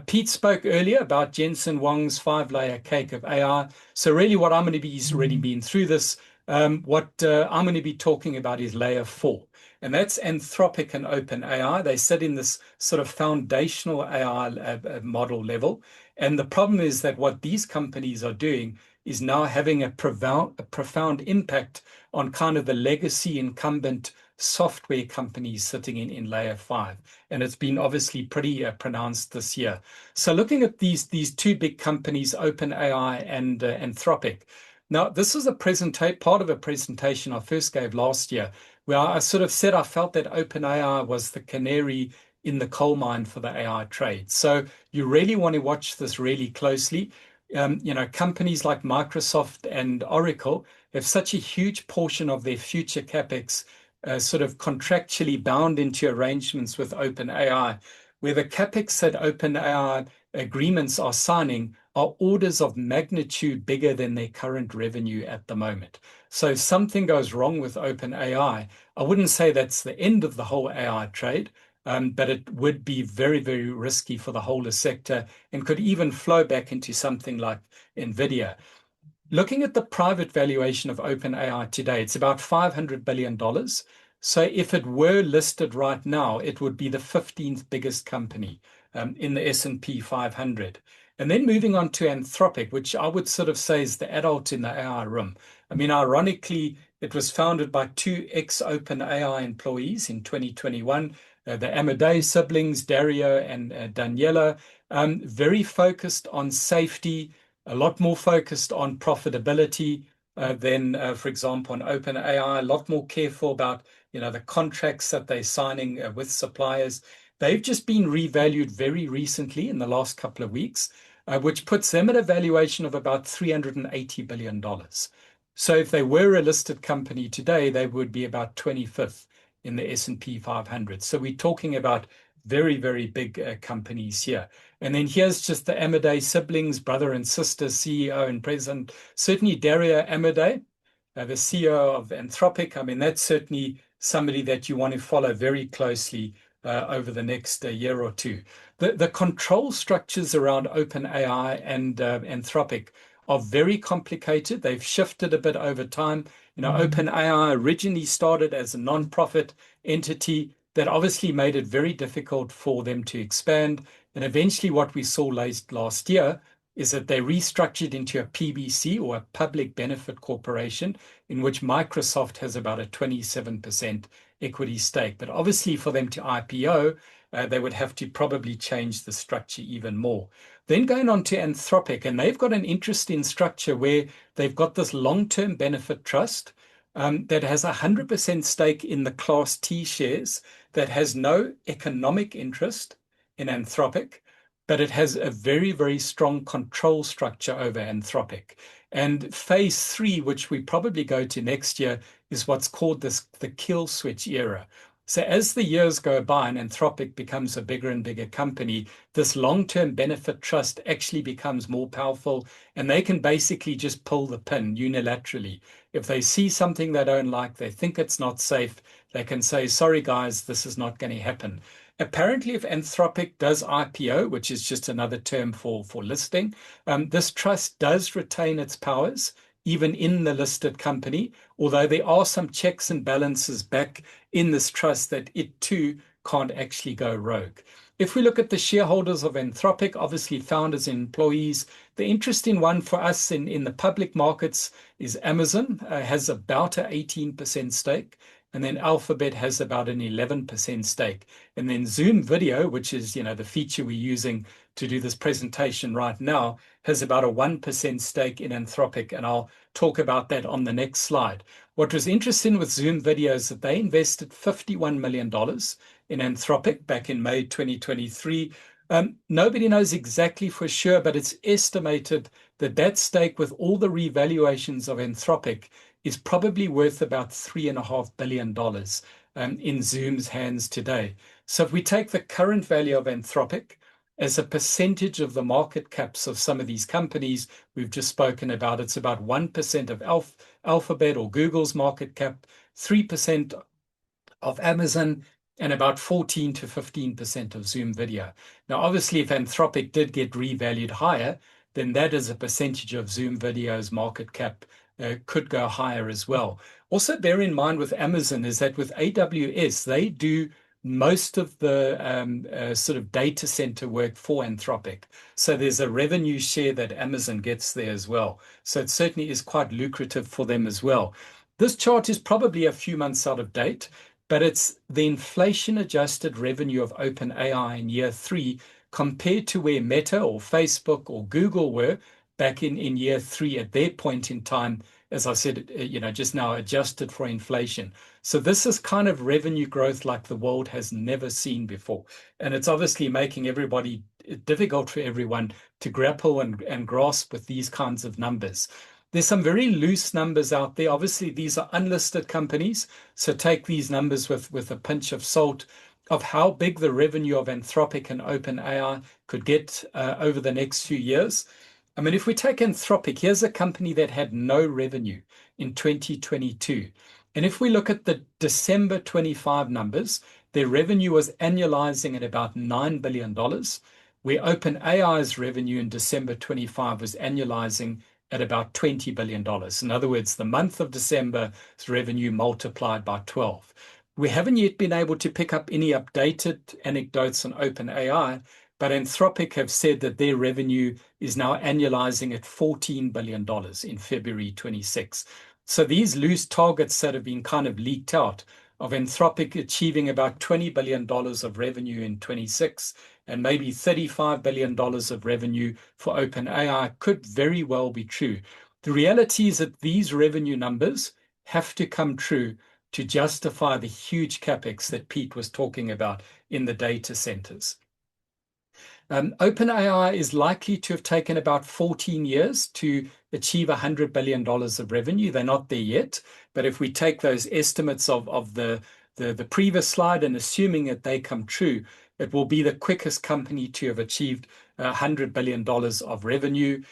Pete spoke earlier about Jensen Huang's 5-layer cake of AI. So really what I'm going to be, he's already been through this. What I'm going to be talking about is layer 4. And that's Anthropic and OpenAI. They sit in this sort of foundational AI model level. And the problem is that what these companies are doing is now having a profound impact on kind of the legacy incumbent software companies sitting in layer 5. And it's been obviously pretty pronounced this year. So looking at these two big companies, OpenAI and Anthropic. Now, this is part of a presentation I first gave last year, where I sort of said I felt that OpenAI was the canary in the coal mine for the AI trade. So you really want to watch this really closely. Companies like Microsoft and Oracle have such a huge portion of their future capex sort of contractually bound into arrangements with OpenAI, where the capex that OpenAI agreements are signing are orders of magnitude bigger than their current revenue at the moment. So if something goes wrong with OpenAI, I wouldn't say that's the end of the whole AI trade, but it would be very, very risky for the whole sector and could even flow back into something like Nvidia. Looking at the private valuation of OpenAI today, it's about $500 billion. So if it were listed right now, it would be the 15th biggest company in the S&P 500. And then moving on to Anthropic, which I would sort of say is the adult in the AI room. I mean, ironically, it was founded by 2 ex-OpenAI employees in 2021, the Amadei siblings, Dario and Daniela, very focused on safety, a lot more focused on profitability than, for example, on OpenAI, a lot more careful about the contracts that they're signing with suppliers. They've just been revalued very recently in the last couple of weeks. which puts them at a valuation of about $380 billion. So if they were a listed company today, they would be about 25th in the S&P 500. So we're talking about very, very big companies here. And then here's just the Amodei siblings, brother and sister, CEO and president. Certainly Dario Amodei, the CEO of Anthropic. I mean, that's certainly somebody that you want to follow very closely over the next year or two. The control structures around OpenAI and Anthropic are very complicated. They've shifted a bit over time. You know, OpenAI originally started as a non-profit entity that obviously made it very difficult for them to expand. And eventually what we saw last year is that they restructured into a PBC, or a public benefit corporation, in which Microsoft has about a 27% equity stake. But obviously for them to IPO, they would have to probably change the structure even more. Then going on to Anthropic, and they've got an interesting structure where they've got this long-term benefit trust that has 100% stake in the Class T shares, that has no economic interest in Anthropic, but it has a very, very strong control structure over Anthropic. And phase 3, which we probably go to next year, is what's called the kill switch era. So as the years go by and Anthropic becomes a bigger and bigger company, this long-term benefit trust actually becomes more powerful, and they can basically just pull the pin unilaterally. If they see something they don't like, they think it's not safe, they can say, sorry guys, this is not going to happen. Apparently, if Anthropic does IPO, which is just another term for listing, this trust does retain its powers, even in the listed company, although there are some checks and balances back in this trust that it too can't actually go rogue. If we look at the shareholders of Anthropic, obviously founders and employees, the interesting one for us in the public markets is Amazon, has about an 18% stake. And then Alphabet has about an 11% stake. And then Zoom Video, which is, you know, the feature we're using to do this presentation right now, has about a 1% stake in Anthropic. And I'll talk about that on the next slide. What was interesting with Zoom Video is that they invested $51 million in Anthropic back in May 2023. Nobody knows exactly for sure, but it's estimated that that stake, with all the revaluations of Anthropic, is probably worth about $3.5 billion in Zoom's hands today. So if we take the current value of Anthropic as a percentage of the market caps of some of these companies we've just spoken about, it's about 1% of Alphabet or Google's market cap, 3% of Amazon, and about 14 to 15% of Zoom Video. Now, obviously, if Anthropic did get revalued higher, then that is a percentage of Zoom Video's market cap could go higher as well. Also bear in mind with Amazon is that with AWS, they do most of the sort of data center work for Anthropic. So there's a revenue share that Amazon gets there as well. So it certainly is quite lucrative for them as well. This chart is probably a few months out of date, but it's the inflation adjusted revenue of OpenAI in year 3 compared to where Meta or Facebook or Google were back in year 3 at their point in time, as I said, you know, just now adjusted for inflation. So this is kind of revenue growth like the world has never seen before. And it's obviously making everybody difficult for everyone to grapple and grasp with these kinds of numbers. There's some very loose numbers out there. Obviously, these are unlisted companies. So take these numbers with a pinch of salt of how big the revenue of Anthropic and OpenAI could get over the next few years. I mean, if we take Anthropic, here's a company that had no revenue in 2022. And if we look at the December 25 numbers, their revenue was annualizing at about $9 billion, where OpenAI's revenue in December 25 was annualizing at about $20 billion. In other words, the month of December's revenue multiplied by 12. We haven't yet been able to pick up any updated anecdotes on OpenAI, but Anthropic have said that their revenue is now annualizing at $14 billion in February 26. So these loose targets that have been kind of leaked out of Anthropic achieving about $20 billion of revenue in 26 and maybe $35 billion of revenue for OpenAI could very well be true. The reality is that these revenue numbers have to come true to justify the huge capex that Pete was talking about in the data centers. OpenAI is likely to have taken about 14 years to achieve $100 billion of revenue. They're not there yet, but if we take those estimates of the previous slide and assuming that they come true, it will be the quickest company to have achieved $100 billion of revenue.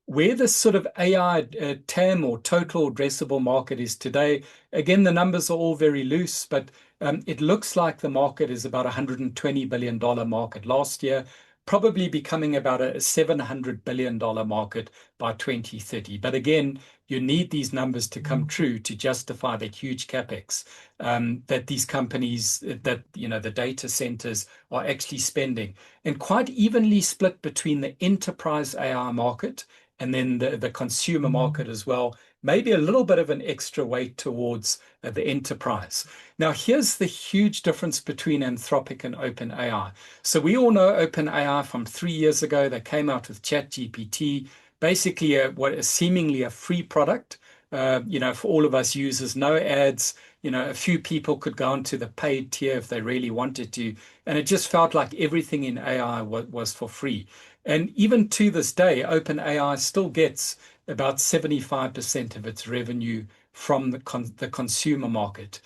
Where this sort of AI TAM or total addressable market is today, again, the numbers are all very loose, but it looks like the market is about $120 billion market last year, probably becoming about a $700 billion market by 2030. But again, you need these numbers to come true to justify that huge capex that these companies, that the data centers are actually spending, and quite evenly split between the enterprise AI market and then the consumer market as well. Maybe a little bit of an extra weight towards the enterprise. Now, here's the huge difference between Anthropic and OpenAI. So we all know OpenAI from 3 years ago. They came out with ChatGPT, basically what is seemingly a free product, for all of us users, no ads. A few people could go onto the paid tier if they really wanted to, and it just felt like everything in AI was for free. And even to this day, OpenAI still gets about 75% of its revenue from the consumer market.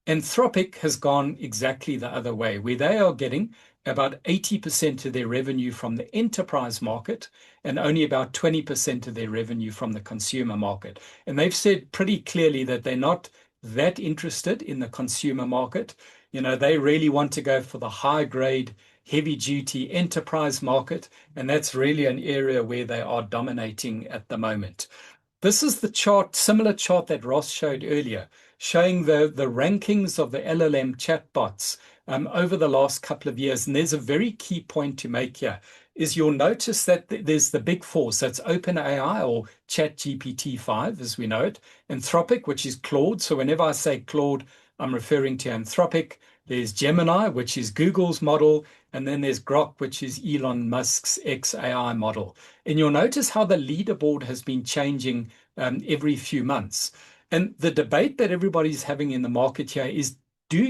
Anthropic has gone exactly the other way, where they are getting about 80% of their revenue from the enterprise market and only about 20% of their revenue from the consumer market. And they've said pretty clearly that they're not that interested in the consumer market. They really want to go for the high grade, heavy duty enterprise market. And that's really an area where they are dominating at the moment. This is the chart, similar chart that Ross showed earlier, showing the rankings of the LLM chatbots over the last couple of years. And there's a very key point to make here, is you'll notice that there's the big four. So it's OpenAI or ChatGPT-5 as we know it, Anthropic, which is Claude. So whenever I say Claude, I'm referring to Anthropic. There's Gemini, which is Google's model. And then there's Grok, which is Elon Musk's XAI model. And you'll notice how the leaderboard has been changing every few months. And the debate that everybody's having in the market here is,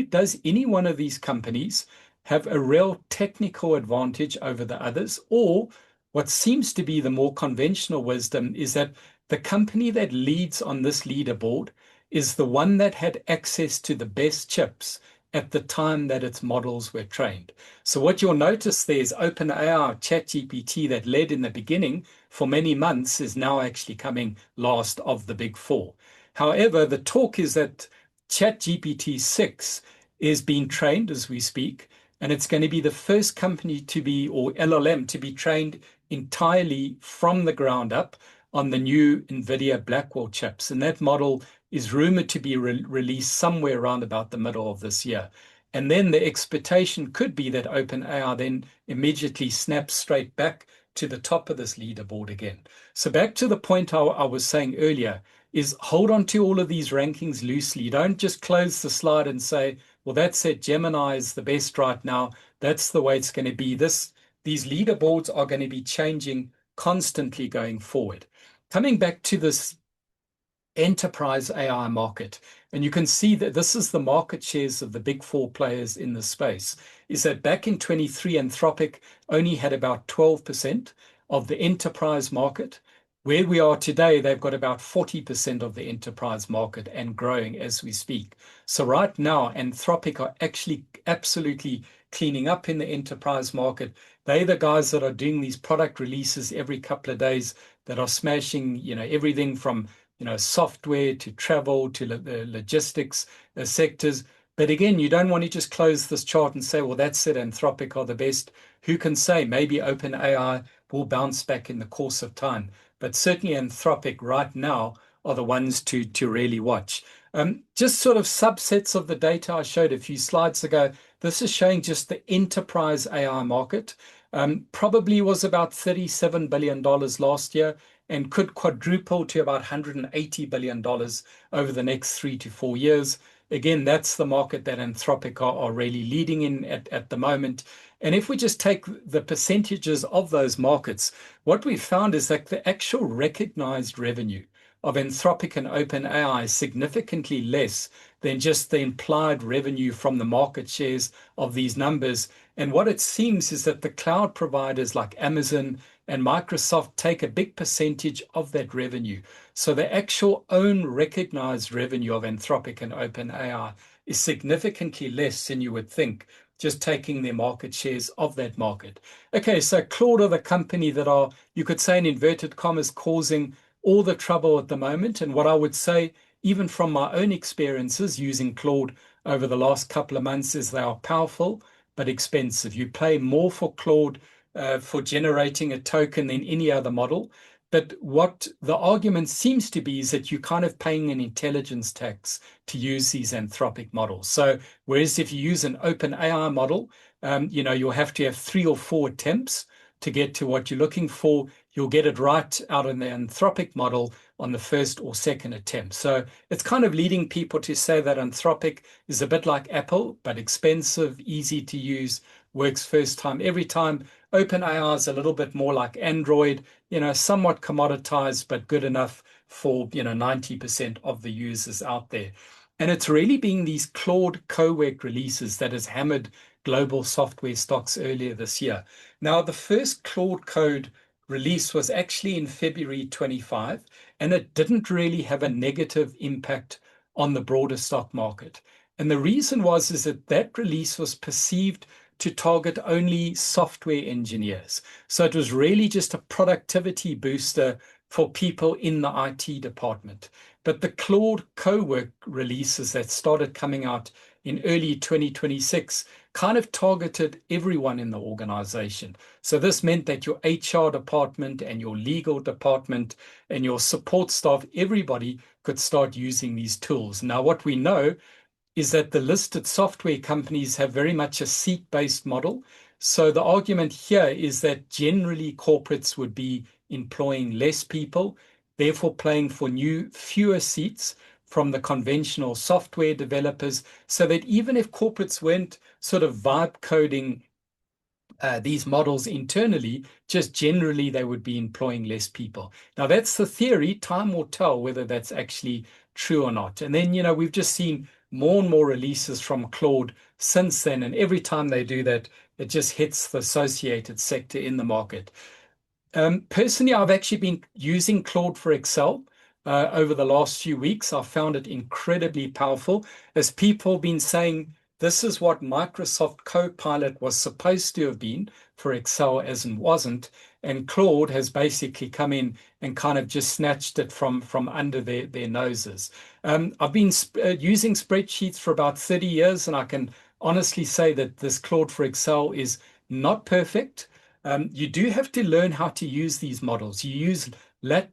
does any one of these companies have a real technical advantage over the others? Or what seems to be the more conventional wisdom is that the company that leads on this leaderboard is the one that had access to the best chips at the time that its models were trained. So what you'll notice there is OpenAI, ChatGPT, that led in the beginning for many months, is now actually coming last of the big four. However, the talk is that ChatGPT 6 is being trained as we speak, and it's going to be the first company to be, or LLM, to be trained entirely from the ground up on the new NVIDIA Blackwell chips. And that model is rumored to be released somewhere around about the middle of this year. And then the expectation could be that OpenAI then immediately snaps straight back to the top of this leaderboard again. So back to the point I was saying earlier, is hold on to all of these rankings loosely. Don't just close the slide and say, well, that's it, Gemini is the best right now. That's the way it's going to be. These leaderboards are going to be changing constantly going forward. Coming back to this enterprise AI market, and you can see that this is the market shares of the big four players in the space, is that back in 23, Anthropic only had about 12% of the enterprise market. Where we are today, they've got about 40% of the enterprise market and growing as we speak. So right now, Anthropic are actually absolutely cleaning up in the enterprise market. They're the guys that are doing these product releases every couple of days that are smashing, everything from software to travel to the logistics sectors. But again, you don't want to just close this chart and say, well, that's it, Anthropic are the best. Who can say? Maybe OpenAI will bounce back in the course of time. But certainly Anthropic right now are the ones to really watch. Just sort of subsets of the data I showed a few slides ago. This is showing just the enterprise AI market. Probably was about $37 billion last year and could quadruple to about $180 billion over the next 3 to 4 years. Again, that's the market that Anthropic are really leading in at the moment. And if we just take the percentages of those markets, what we found is that the actual recognized revenue of Anthropic and OpenAI is significantly less than just the implied revenue from the market shares of these numbers. And what it seems is that the cloud providers like Amazon and Microsoft take a big percentage of that revenue. So the actual own recognized revenue of Anthropic and OpenAI is significantly less than you would think, just taking their market shares of that market. Okay, so Claude are the company that are, you could say in inverted commas, causing all the trouble at the moment. And what I would say, even from my own experiences using Claude over the last couple of months, is they are powerful but expensive. You pay more for Claude for generating a token than any other model. But what the argument seems to be is that you're kind of paying an intelligence tax to use these Anthropic models. So whereas if you use an OpenAI model, you'll have to have 3 or 4 attempts to get to what you're looking for. You'll get it right out in the Anthropic model on the first or second attempt. So it's kind of leading people to say that Anthropic is a bit like Apple, but expensive, easy to use, works first time every time. OpenAI is a little bit more like Android, somewhat commoditized, but good enough for 90% of the users out there. And it's really been these Claude Cowork releases that has hammered global software stocks earlier this year. Now, the first Claude Code release was actually in February 25, and it didn't really have a negative impact on the broader stock market. And the reason is that that release was perceived to target only software engineers. So it was really just a productivity booster for people in the IT department. But the Claude Cowork releases that started coming out in early 2026 kind of targeted everyone in the organization. So this meant that your HR department and your legal department and your support staff, everybody could start using these tools. Now, what we know is that the listed software companies have very much a seat-based model. So the argument here is that generally corporates would be employing less people, therefore paying for fewer seats from the conventional software developers, so that even if corporates weren't sort of vibe coding these models internally, just generally they would be employing less people. Now that's the theory. Time will tell whether that's actually true or not. And then, we've just seen more and more releases from Claude since then. And every time they do that, it just hits the associated sector in the market. Personally, I've actually been using Claude for Excel over the last few weeks. I found it incredibly powerful. As people have been saying, this is what Microsoft Copilot was supposed to have been for Excel, as it wasn't. And Claude has basically come in and kind of just snatched it from under their noses. I've been using spreadsheets for about 30 years, and I can honestly say that this Claude for Excel is not perfect. You do have to learn how to use these models. You use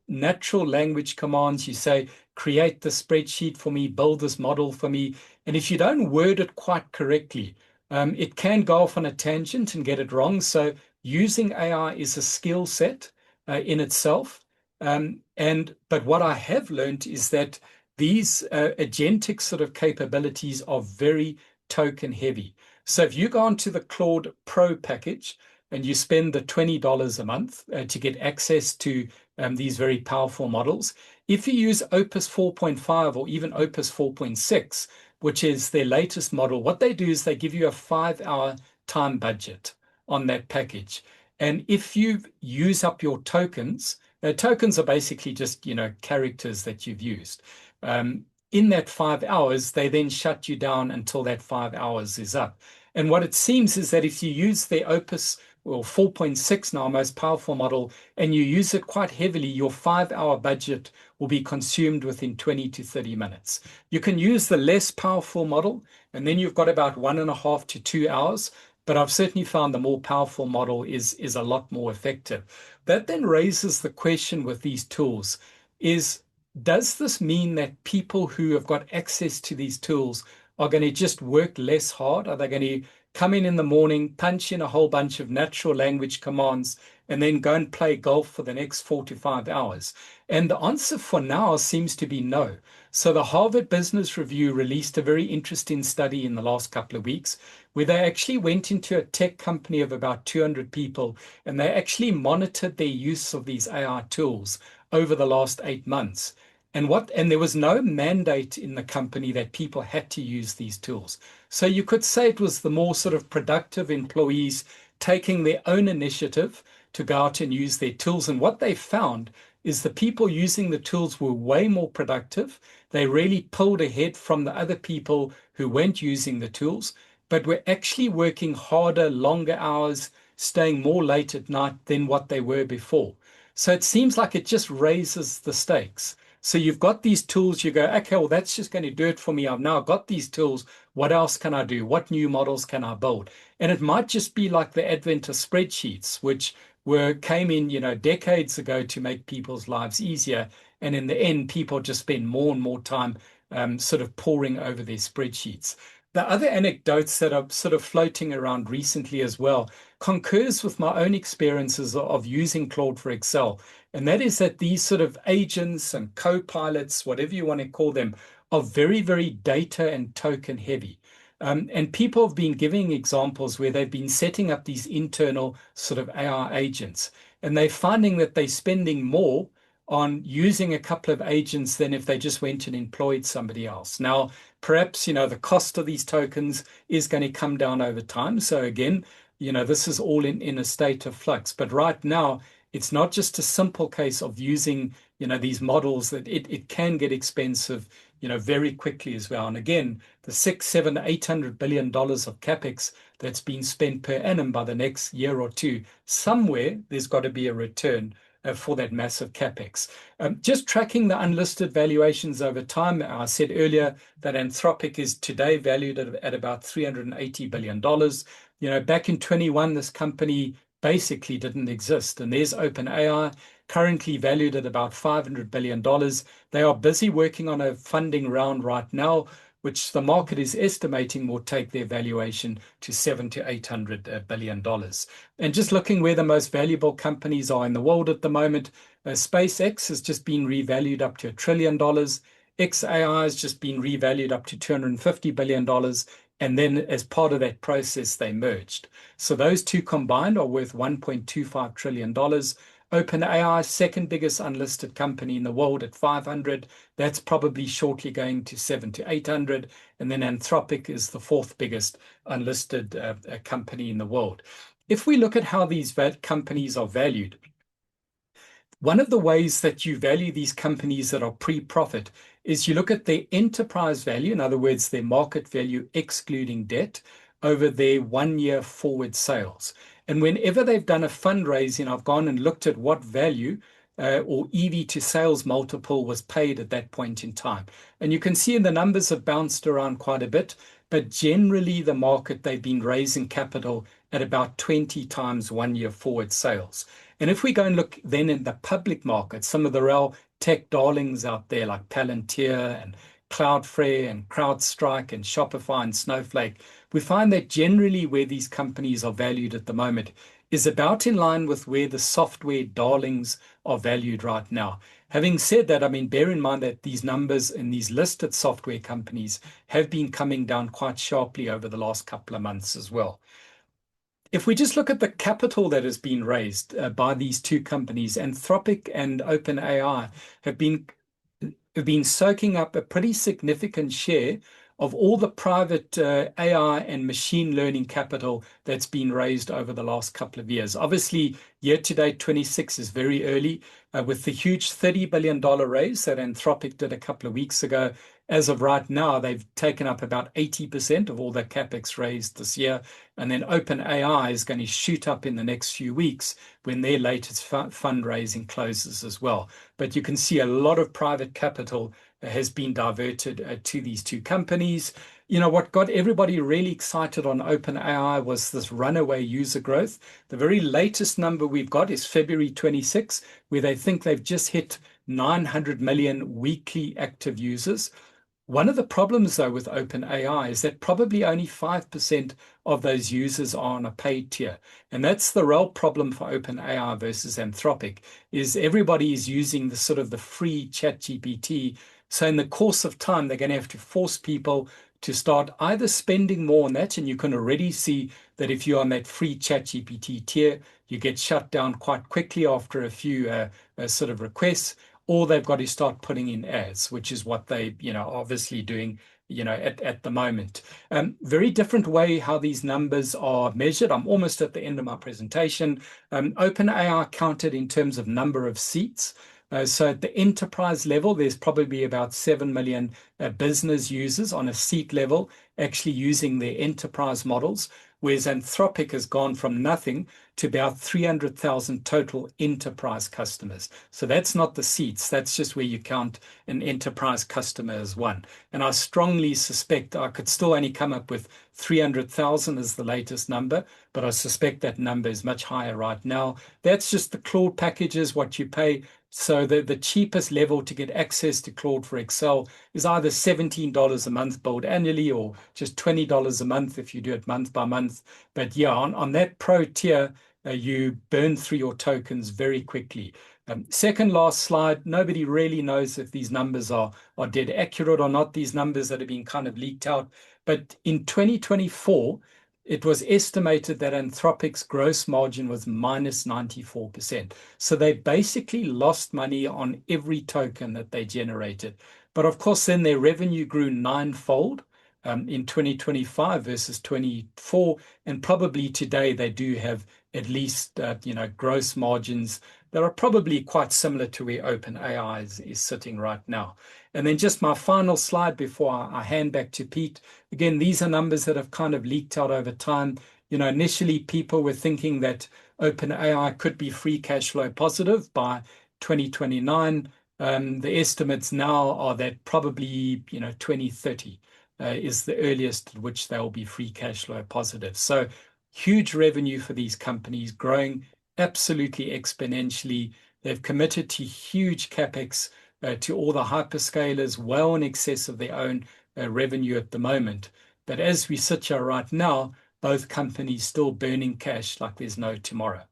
natural language commands. You say, create the spreadsheet for me, build this model for me. And if you don't word it quite correctly, it can go off on a tangent and get it wrong. So using AI is a skill set in itself. But what I have learned is that these agentic sort of capabilities are very token heavy. So if you go onto the Claude Pro package and you spend the $20 a month to get access to these very powerful models, if you use Opus 4.5 or even Opus 4.6, which is their latest model, what they do is they give you a 5-hour time budget on that package. And if you use up your tokens, tokens are basically just, characters that you've used. In that 5 hours, they then shut you down until that 5 hours is up. And what it seems is that if you use their Opus 4.6 now, most powerful model, and you use it quite heavily, your 5-hour budget will be consumed within 20 to 30 minutes. You can use the less powerful model, and then you've got about 1.5 to 2 hours. But I've certainly found the more powerful model is a lot more effective. That then raises the question with these tools does this mean that people who have got access to these tools are going to just work less hard? Are they going to come in the morning, punch in a whole bunch of natural language commands, and then go and play golf for the next 4 to 5 hours? And the answer for now seems to be no. So the Harvard Business Review released a very interesting study in the last couple of weeks where they actually went into a tech company of about 200 people, and they actually monitored their use of these AI tools over the last 8 months. And there was no mandate in the company that people had to use these tools. So you could say it was the more sort of productive employees taking their own initiative to go out and use their tools. And what they found is the people using the tools were way more productive. They really pulled ahead from the other people who weren't using the tools, but were actually working harder, longer hours, staying more late at night than what they were before. So it seems like it just raises the stakes. So you've got these tools, you go, okay, well, that's just going to do it for me. I've now got these tools. What else can I do? What new models can I build? And it might just be like the advent of spreadsheets, which came in, decades ago to make people's lives easier. And in the end, people just spend more and more time sort of poring over their spreadsheets. The other anecdotes that are sort of floating around recently as well concurs with my own experiences of using Claude for Excel. And that is that these sort of agents and co-pilots, whatever you want to call them, are very, very data and token heavy. And people have been giving examples where they've been setting up these internal sort of AI agents, and they're finding that they're spending more on using a couple of agents than if they just went and employed somebody else. Now, perhaps, the cost of these tokens is going to come down over time. So again, this is all in a state of flux. But right now, it's not just a simple case of using, these models, that it can get expensive, very quickly as well. And again, the $600, $700, $800 billion of capex that's been spent per annum by the next year or two, somewhere there's got to be a return for that massive capex. Just tracking the unlisted valuations over time, I said earlier that Anthropic is today valued at about $380 billion. Back in 21, this company basically didn't exist. And there's OpenAI, currently valued at about $500 billion. They are busy working on a funding round right now, which the market is estimating will take their valuation to $700 to $800 billion. And just looking where the most valuable companies are in the world at the moment, SpaceX has just been revalued up to $1 trillion. xAI has just been revalued up to $250 billion. And then as part of that process, they merged. So those two combined are worth $1.25 trillion. OpenAI, second biggest unlisted company in the world at 500. That's probably shortly going to 700 to 800. And then Anthropic is the fourth biggest unlisted company in the world. If we look at how these companies are valued, one of the ways that you value these companies that are pre-profit is you look at their enterprise value, in other words, their market value excluding debt, over their 1 year forward sales. And whenever they've done a fundraising, I've gone and looked at what value or EV to sales multiple was paid at that point in time. And you can see the numbers have bounced around quite a bit, but generally the market, they've been raising capital at about 20 times 1 year forward sales. And if we go and look then in the public market, some of the real tech darlings out there like Palantir and Cloudflare and CrowdStrike and Shopify and Snowflake, we find that generally where these companies are valued at the moment is about in line with where the software darlings are valued right now. Having said that, bear in mind that these numbers in these listed software companies have been coming down quite sharply over the last couple of months as well. If we just look at the capital that has been raised by these two companies, Anthropic and OpenAI have been soaking up a pretty significant share of all the private AI and machine learning capital that's been raised over the last couple of years. Obviously, year-to-date 26 is very early. With the huge $30 billion raise that Anthropic did a couple of weeks ago, as of right now, they've taken up about 80% of all the capex raised this year. And then OpenAI is going to shoot up in the next few weeks when their latest fundraising closes as well. But you can see a lot of private capital has been diverted to these two companies. What got everybody really excited on OpenAI was this runaway user growth. The very latest number we've got is February 26, where they think they've just hit 900 million weekly active users. One of the problems, though, with OpenAI is that probably only 5% of those users are on a paid tier. And that's the real problem for OpenAI versus Anthropic, is everybody is using the sort of the free ChatGPT. So in the course of time, they're going to have to force people to start either spending more on that, and you can already see that if you're on that free ChatGPT tier, you get shut down quite quickly after a few sort of requests, or they've got to start putting in ads, which is what they, obviously doing, at the moment. Very different way how these numbers are measured. I'm almost at the end of my presentation. OpenAI counted in terms of number of seats. So at the enterprise level, there's probably about 7 million business users on a seat level actually using their enterprise models, whereas Anthropic has gone from nothing to about 300,000 total enterprise customers. So that's not the seats. That's just where you count an enterprise customer as one. And I strongly suspect I could still only come up with 300,000 as the latest number, but I suspect that number is much higher right now. That's just the Claude packages, what you pay. So the cheapest level to get access to Claude for Excel is either $17 a month billed annually or just $20 a month if you do it month by month. But yeah, on that pro tier, you burn through your tokens very quickly. Second last slide, nobody really knows if these numbers are dead accurate or not, these numbers that have been kind of leaked out. But in 2024, it was estimated that Anthropic's gross margin was minus 94%. So they basically lost money on every token that they generated. But of course, then their revenue grew ninefold in 2025 versus 24. And probably today they do have at least, gross margins that are probably quite similar to where OpenAI is sitting right now. And then just my final slide before I hand back to Pete. Again, these are numbers that have kind of leaked out over time. Initially people were thinking that OpenAI could be free cash flow positive by 2029. The estimates now are that probably, 2030 is the earliest at which they'll be free cash flow positive. So huge revenue for these companies, growing absolutely exponentially. They've committed to huge capex to all the hyperscalers, well in excess of their own revenue at the moment. But as we sit here right now, both companies still burning cash like there's no tomorrow.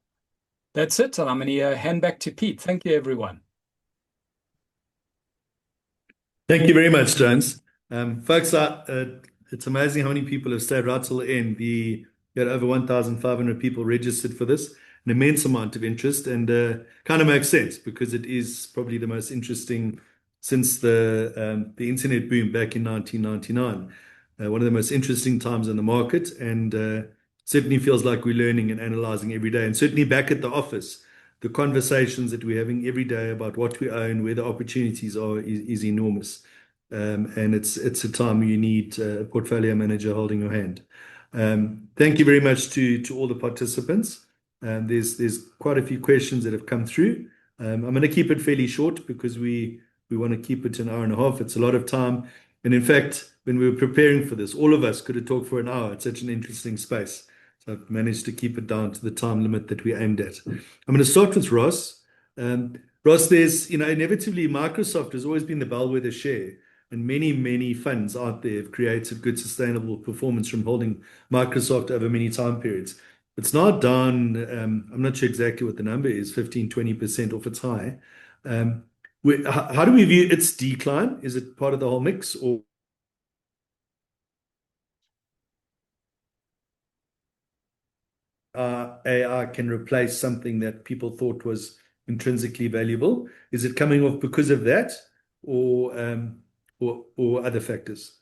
That's it. And I'm going to hand back to Pete. Thank you, everyone. Thank you very much, James. Folks, it's amazing how many people have stayed right till the end. We had over 1,500 people registered for this, an immense amount of interest, and kind of makes sense because it is probably the most interesting since the internet boom back in 1999. One of the most interesting times in the market, and certainly feels like we're learning and analyzing every day. And certainly back at the office, the conversations that we're having every day about what we own, where the opportunities are, is enormous. And it's a time you need a portfolio manager holding your hand. Thank you very much to all the participants. There's quite a few questions that have come through. I'm going to keep it fairly short because we want to keep it an hour and a half. It's a lot of time. And in fact, when we were preparing for this, all of us could have talked for an hour. It's such an interesting space. So I've managed to keep it down to the time limit that we aimed at. I'm going to start with Ross. Ross, there's, inevitably Microsoft has always been the bellwether share. And many, many funds out there have created good sustainable performance from holding Microsoft over many time periods. It's now down, I'm not sure exactly what the number is, 15, 20% off its high. How do we view its decline? Is it part of the whole mix, or AI can replace something that people thought was intrinsically valuable? Is it coming off because of that, or other factors?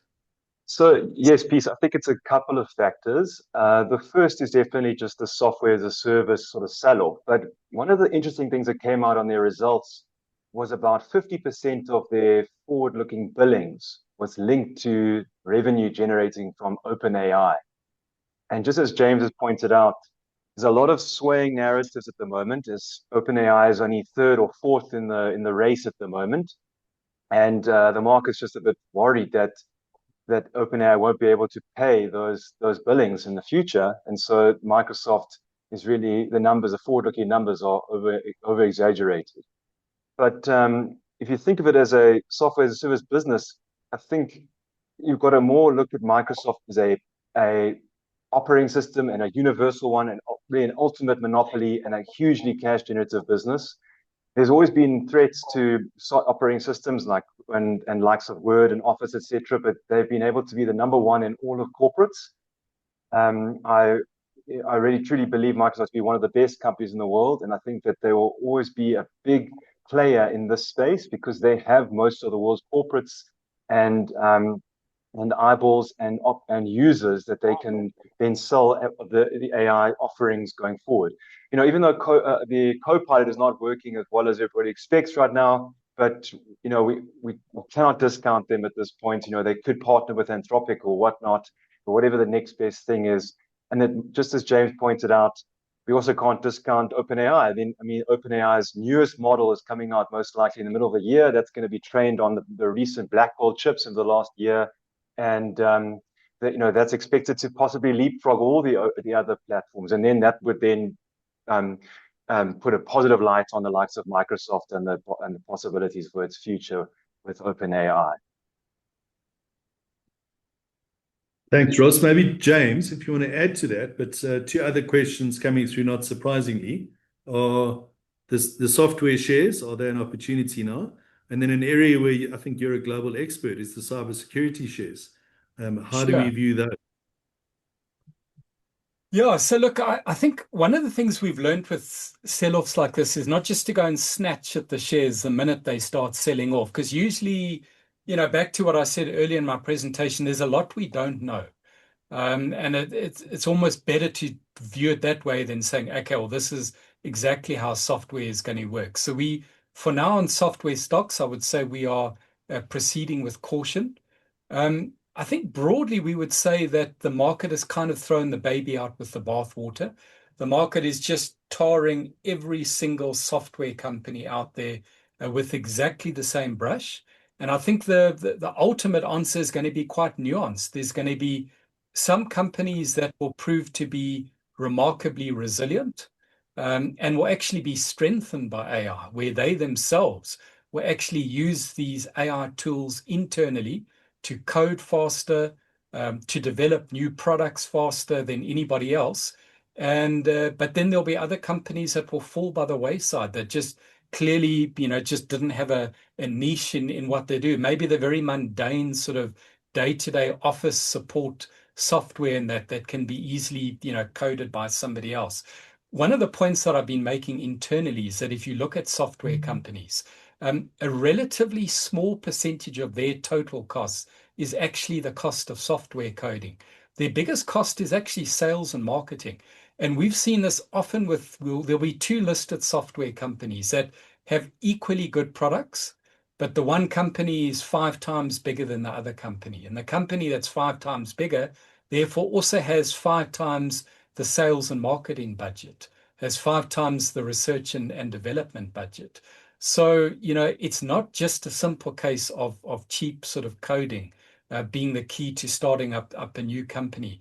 So yes, Pete, I think it's a couple of factors. The first is definitely just the software as a service sort of sell-off. But one of the interesting things that came out on their results was about 50% of their forward-looking billings was linked to revenue generating from OpenAI. And just as James has pointed out, there's a lot of swaying narratives at the moment, as OpenAI is only third or fourth in the race at the moment. And the market's just a bit worried that OpenAI won't be able to pay those billings in the future. And so Microsoft is really, the forward-looking numbers are over exaggerated. But if you think of it as a software as a service business, I think you've got to more look at Microsoft as a operating system and a universal one, and really an ultimate monopoly and a hugely cash generative business. There's always been threats to operating systems like and likes of Word and Office, etc., but they've been able to be the number one in all of corporates. I really truly believe Microsoft to be one of the best companies in the world, and I think that there will always be a big player in this space because they have most of the world's corporates and eyeballs and users that they can then sell the AI offerings going forward. Even though the Copilot is not working as well as everybody expects right now, but we cannot discount them at this point. They could partner with Anthropic or whatnot, or whatever the next best thing is. And then, just as James pointed out, we also can't discount OpenAI. OpenAI's newest model is coming out most likely in the middle of the year. That's going to be trained on the recent Blackwell chips in the last year. And that's expected to possibly leapfrog all the other platforms, and then that would then put a positive light on the likes of Microsoft and the possibilities for its future with OpenAI. Thanks, Ross. Maybe James, if you want to add to that, but two other questions coming through, not surprisingly, are the software shares, are they an opportunity now? And then an area where I think you're a global expert is the cybersecurity shares. How do we Sure. view that? Yeah, so look, I think one of the things we've learned with sell-offs like this is not just to go and snatch at the shares the minute they start selling off, because usually, back to what I said earlier in my presentation, there's a lot we don't know. And it's almost better to view it that way than saying, okay, well, this is exactly how software is going to work. So for now on software stocks, I would say we are proceeding with caution. I think broadly we would say that the market has kind of thrown the baby out with the bathwater. The market is just tarring every single software company out there with exactly the same brush. And I think the ultimate answer is going to be quite nuanced. There's going to be some companies that will prove to be remarkably resilient and will actually be strengthened by AI, where they themselves will actually use these AI tools internally to code faster, to develop new products faster than anybody else. But then there'll be other companies that will fall by the wayside that just clearly, just didn't have a niche in what they do. Maybe the very mundane sort of day-to-day office support software and that can be easily, coded by somebody else. One of the points that I've been making internally is that if you look at software companies, a relatively small percentage of their total costs is actually the cost of software coding. Their biggest cost is actually sales and marketing. And we've seen this often there'll be two listed software companies that have equally good products, but the one company is 5 times bigger than the other company. And the company that's 5 times bigger, therefore also has 5 times the sales and marketing budget, has 5 times the research and development budget. So, it's not just a simple case of cheap sort of coding being the key to starting up a new company.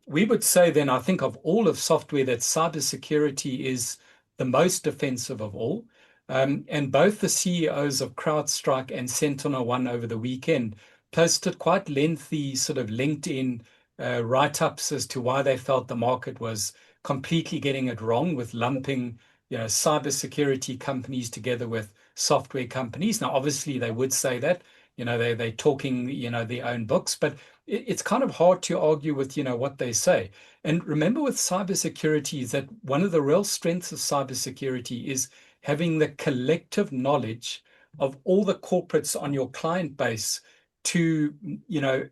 We would say then, I think of all of software, that cybersecurity is the most defensive of all. And both the CEOs of CrowdStrike and SentinelOne over the weekend posted quite lengthy sort of LinkedIn write-ups as to why they felt the market was completely getting it wrong with lumping cybersecurity companies together with software companies. Now, obviously, they would say that, they're talking, their own books, but it's kind of hard to argue with, what they say. And remember with cybersecurity is that one of the real strengths of cybersecurity is having the collective knowledge of all the corporates on your client base to,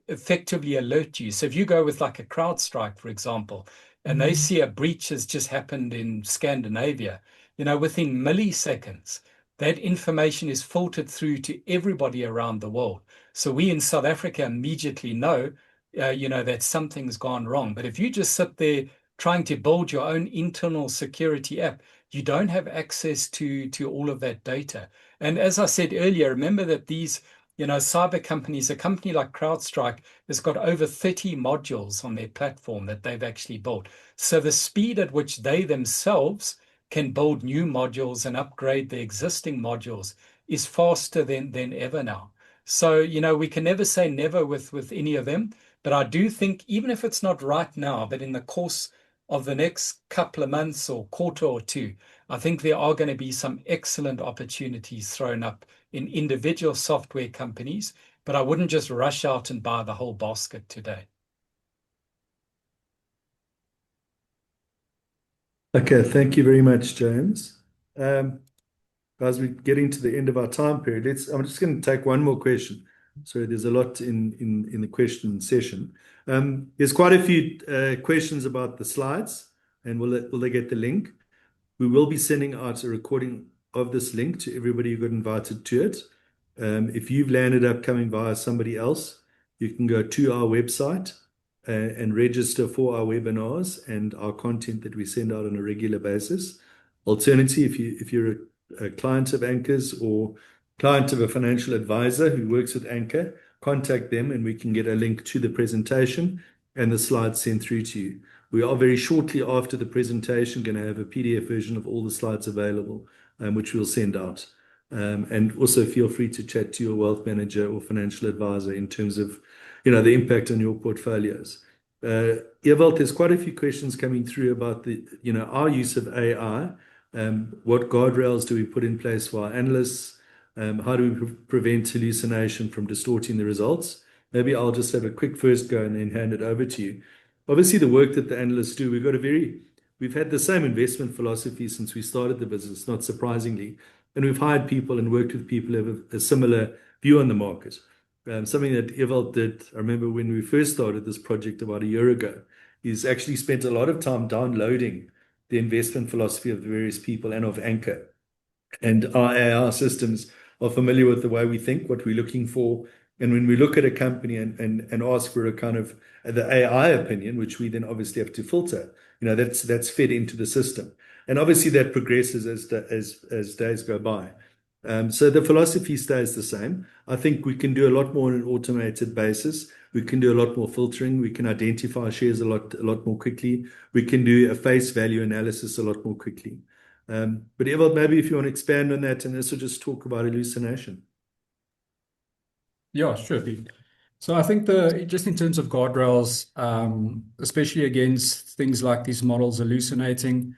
effectively alert you. So if you go with like a CrowdStrike, for example, and they see a breach has just happened in Scandinavia, within milliseconds, that information is filtered through to everybody around the world. So we in South Africa immediately know, that something's gone wrong. But if you just sit there trying to build your own internal security app, you don't have access to all of that data. And as I said earlier, remember that these cyber companies, a company like CrowdStrike has got over 30 modules on their platform that they've actually built. So the speed at which they themselves can build new modules and upgrade the existing modules is faster than ever now. So, we can never say never with any of them, but I do think even if it's not right now, but in the course of the next couple of months or quarter or two, I think there are going to be some excellent opportunities thrown up in individual software companies, but I wouldn't just rush out and buy the whole basket today. Okay, thank you very much, James. Guys, we're getting to the end of our time period. I'm just going to take one more question. Sorry, there's a lot in the question session. There's quite a few questions about the slides, and will they get the link? We will be sending out a recording of this link to everybody who got invited to it. If you've landed up coming via somebody else, you can go to our website and register for our webinars and our content that we send out on a regular basis. Alternatively, if you're a client of Anchor's or client of a financial advisor who works with Anchor, contact them and we can get a link to the presentation and the slides sent through to you. We are very shortly after the presentation going to have a PDF version of all the slides available, which we'll send out. And also feel free to chat to your wealth manager or financial advisor in terms of, the impact on your portfolios. Ewald, there's quite a few questions coming through about our use of AI. What guardrails do we put in place for our analysts? How do we prevent hallucination from distorting the results? Maybe I'll just have a quick first go and then hand it over to you. Obviously, the work that the analysts do, we've had the same investment philosophy since we started the business, not surprisingly. And we've hired people and worked with people who have a similar view on the market. Something that Ewald did, I remember when we first started this project about a year ago, is actually spent a lot of time downloading the investment philosophy of the various people and of Anchor. And our AI systems are familiar with the way we think, what we're looking for. And when we look at a company and ask for a kind of the AI opinion, which we then obviously have to filter, that's fed into the system. And obviously that progresses as days go by. So the philosophy stays the same. I think we can do a lot more on an automated basis. We can do a lot more filtering. We can identify shares a lot more quickly. We can do a face value analysis a lot more quickly. But Ewald, maybe if you want to expand on that and also just talk about hallucination. Yeah, sure, Pete. So I think just in terms of guardrails, especially against things like these models hallucinating,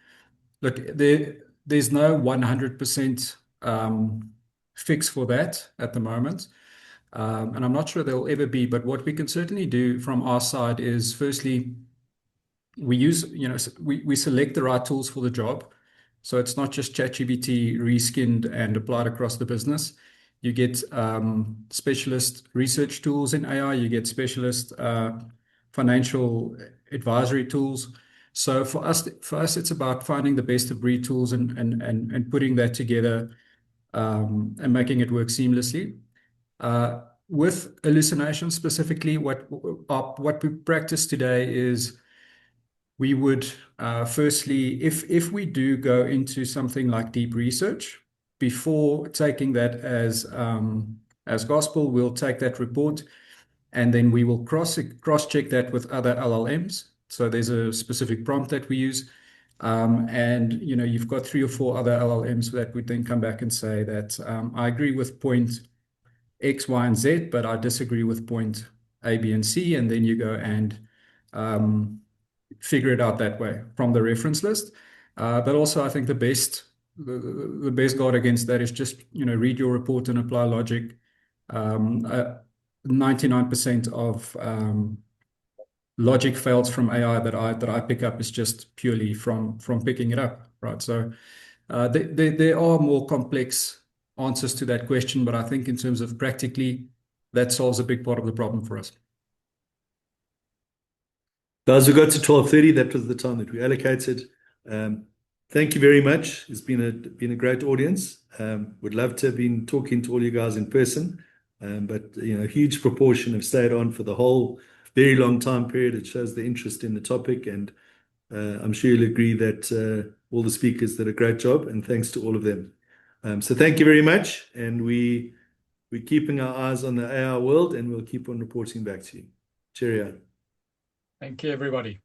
look, there's no 100% fix for that at the moment. And I'm not sure there'll ever be, but what we can certainly do from our side is firstly, we select the right tools for the job. So it's not just ChatGPT reskinned and applied across the business. You get specialist research tools in AI, you get specialist financial advisory tools. So for us, it's about finding the best of breed tools and putting that together and making it work seamlessly. With hallucination specifically, what we practice today is we would firstly, if we do go into something like deep research, before taking that as gospel, we'll take that report and then we will cross-check that with other LLMs. So there's a specific prompt that we use. And you've got 3 or 4 other LLMs that would then come back and say that I agree with point X, Y, and Z, but I disagree with point A, B, and C. And then you go and figure it out that way from the reference list. But also, I think the best guard against that is just read your report and apply logic. 99% of logic fails from AI that I pick up is just purely from picking it up, right? So there are more complex answers to that question, but I think in terms of practically, that solves a big part of the problem for us. Guys, we got to 12:30. That was the time that we allocated. Thank you very much. It's been a great audience. Would love to have been talking to all you guys in person, but a huge proportion have stayed on for the whole very long time period. It shows the interest in the topic, and I'm sure you'll agree that all the speakers did a great job, and thanks to all of them. So thank you very much, and we're keeping our eyes on the AI world, and we'll keep on reporting back to you. Cheerio. Thank you, everybody.